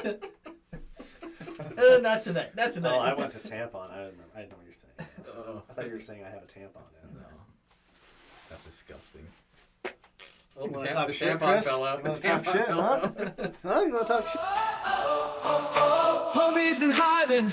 Not tonight. Not tonight. Oh, I went to tampon. I didn't know what you're saying. Oh, I thought you were saying I have a tampon in. no. That's disgusting. Oh, The wanna tam- talk the shit, tampon Chris? fell out. You wanna The talk tampon shit, fell huh? out. Huh? You wanna talk shit? Homies in hiding.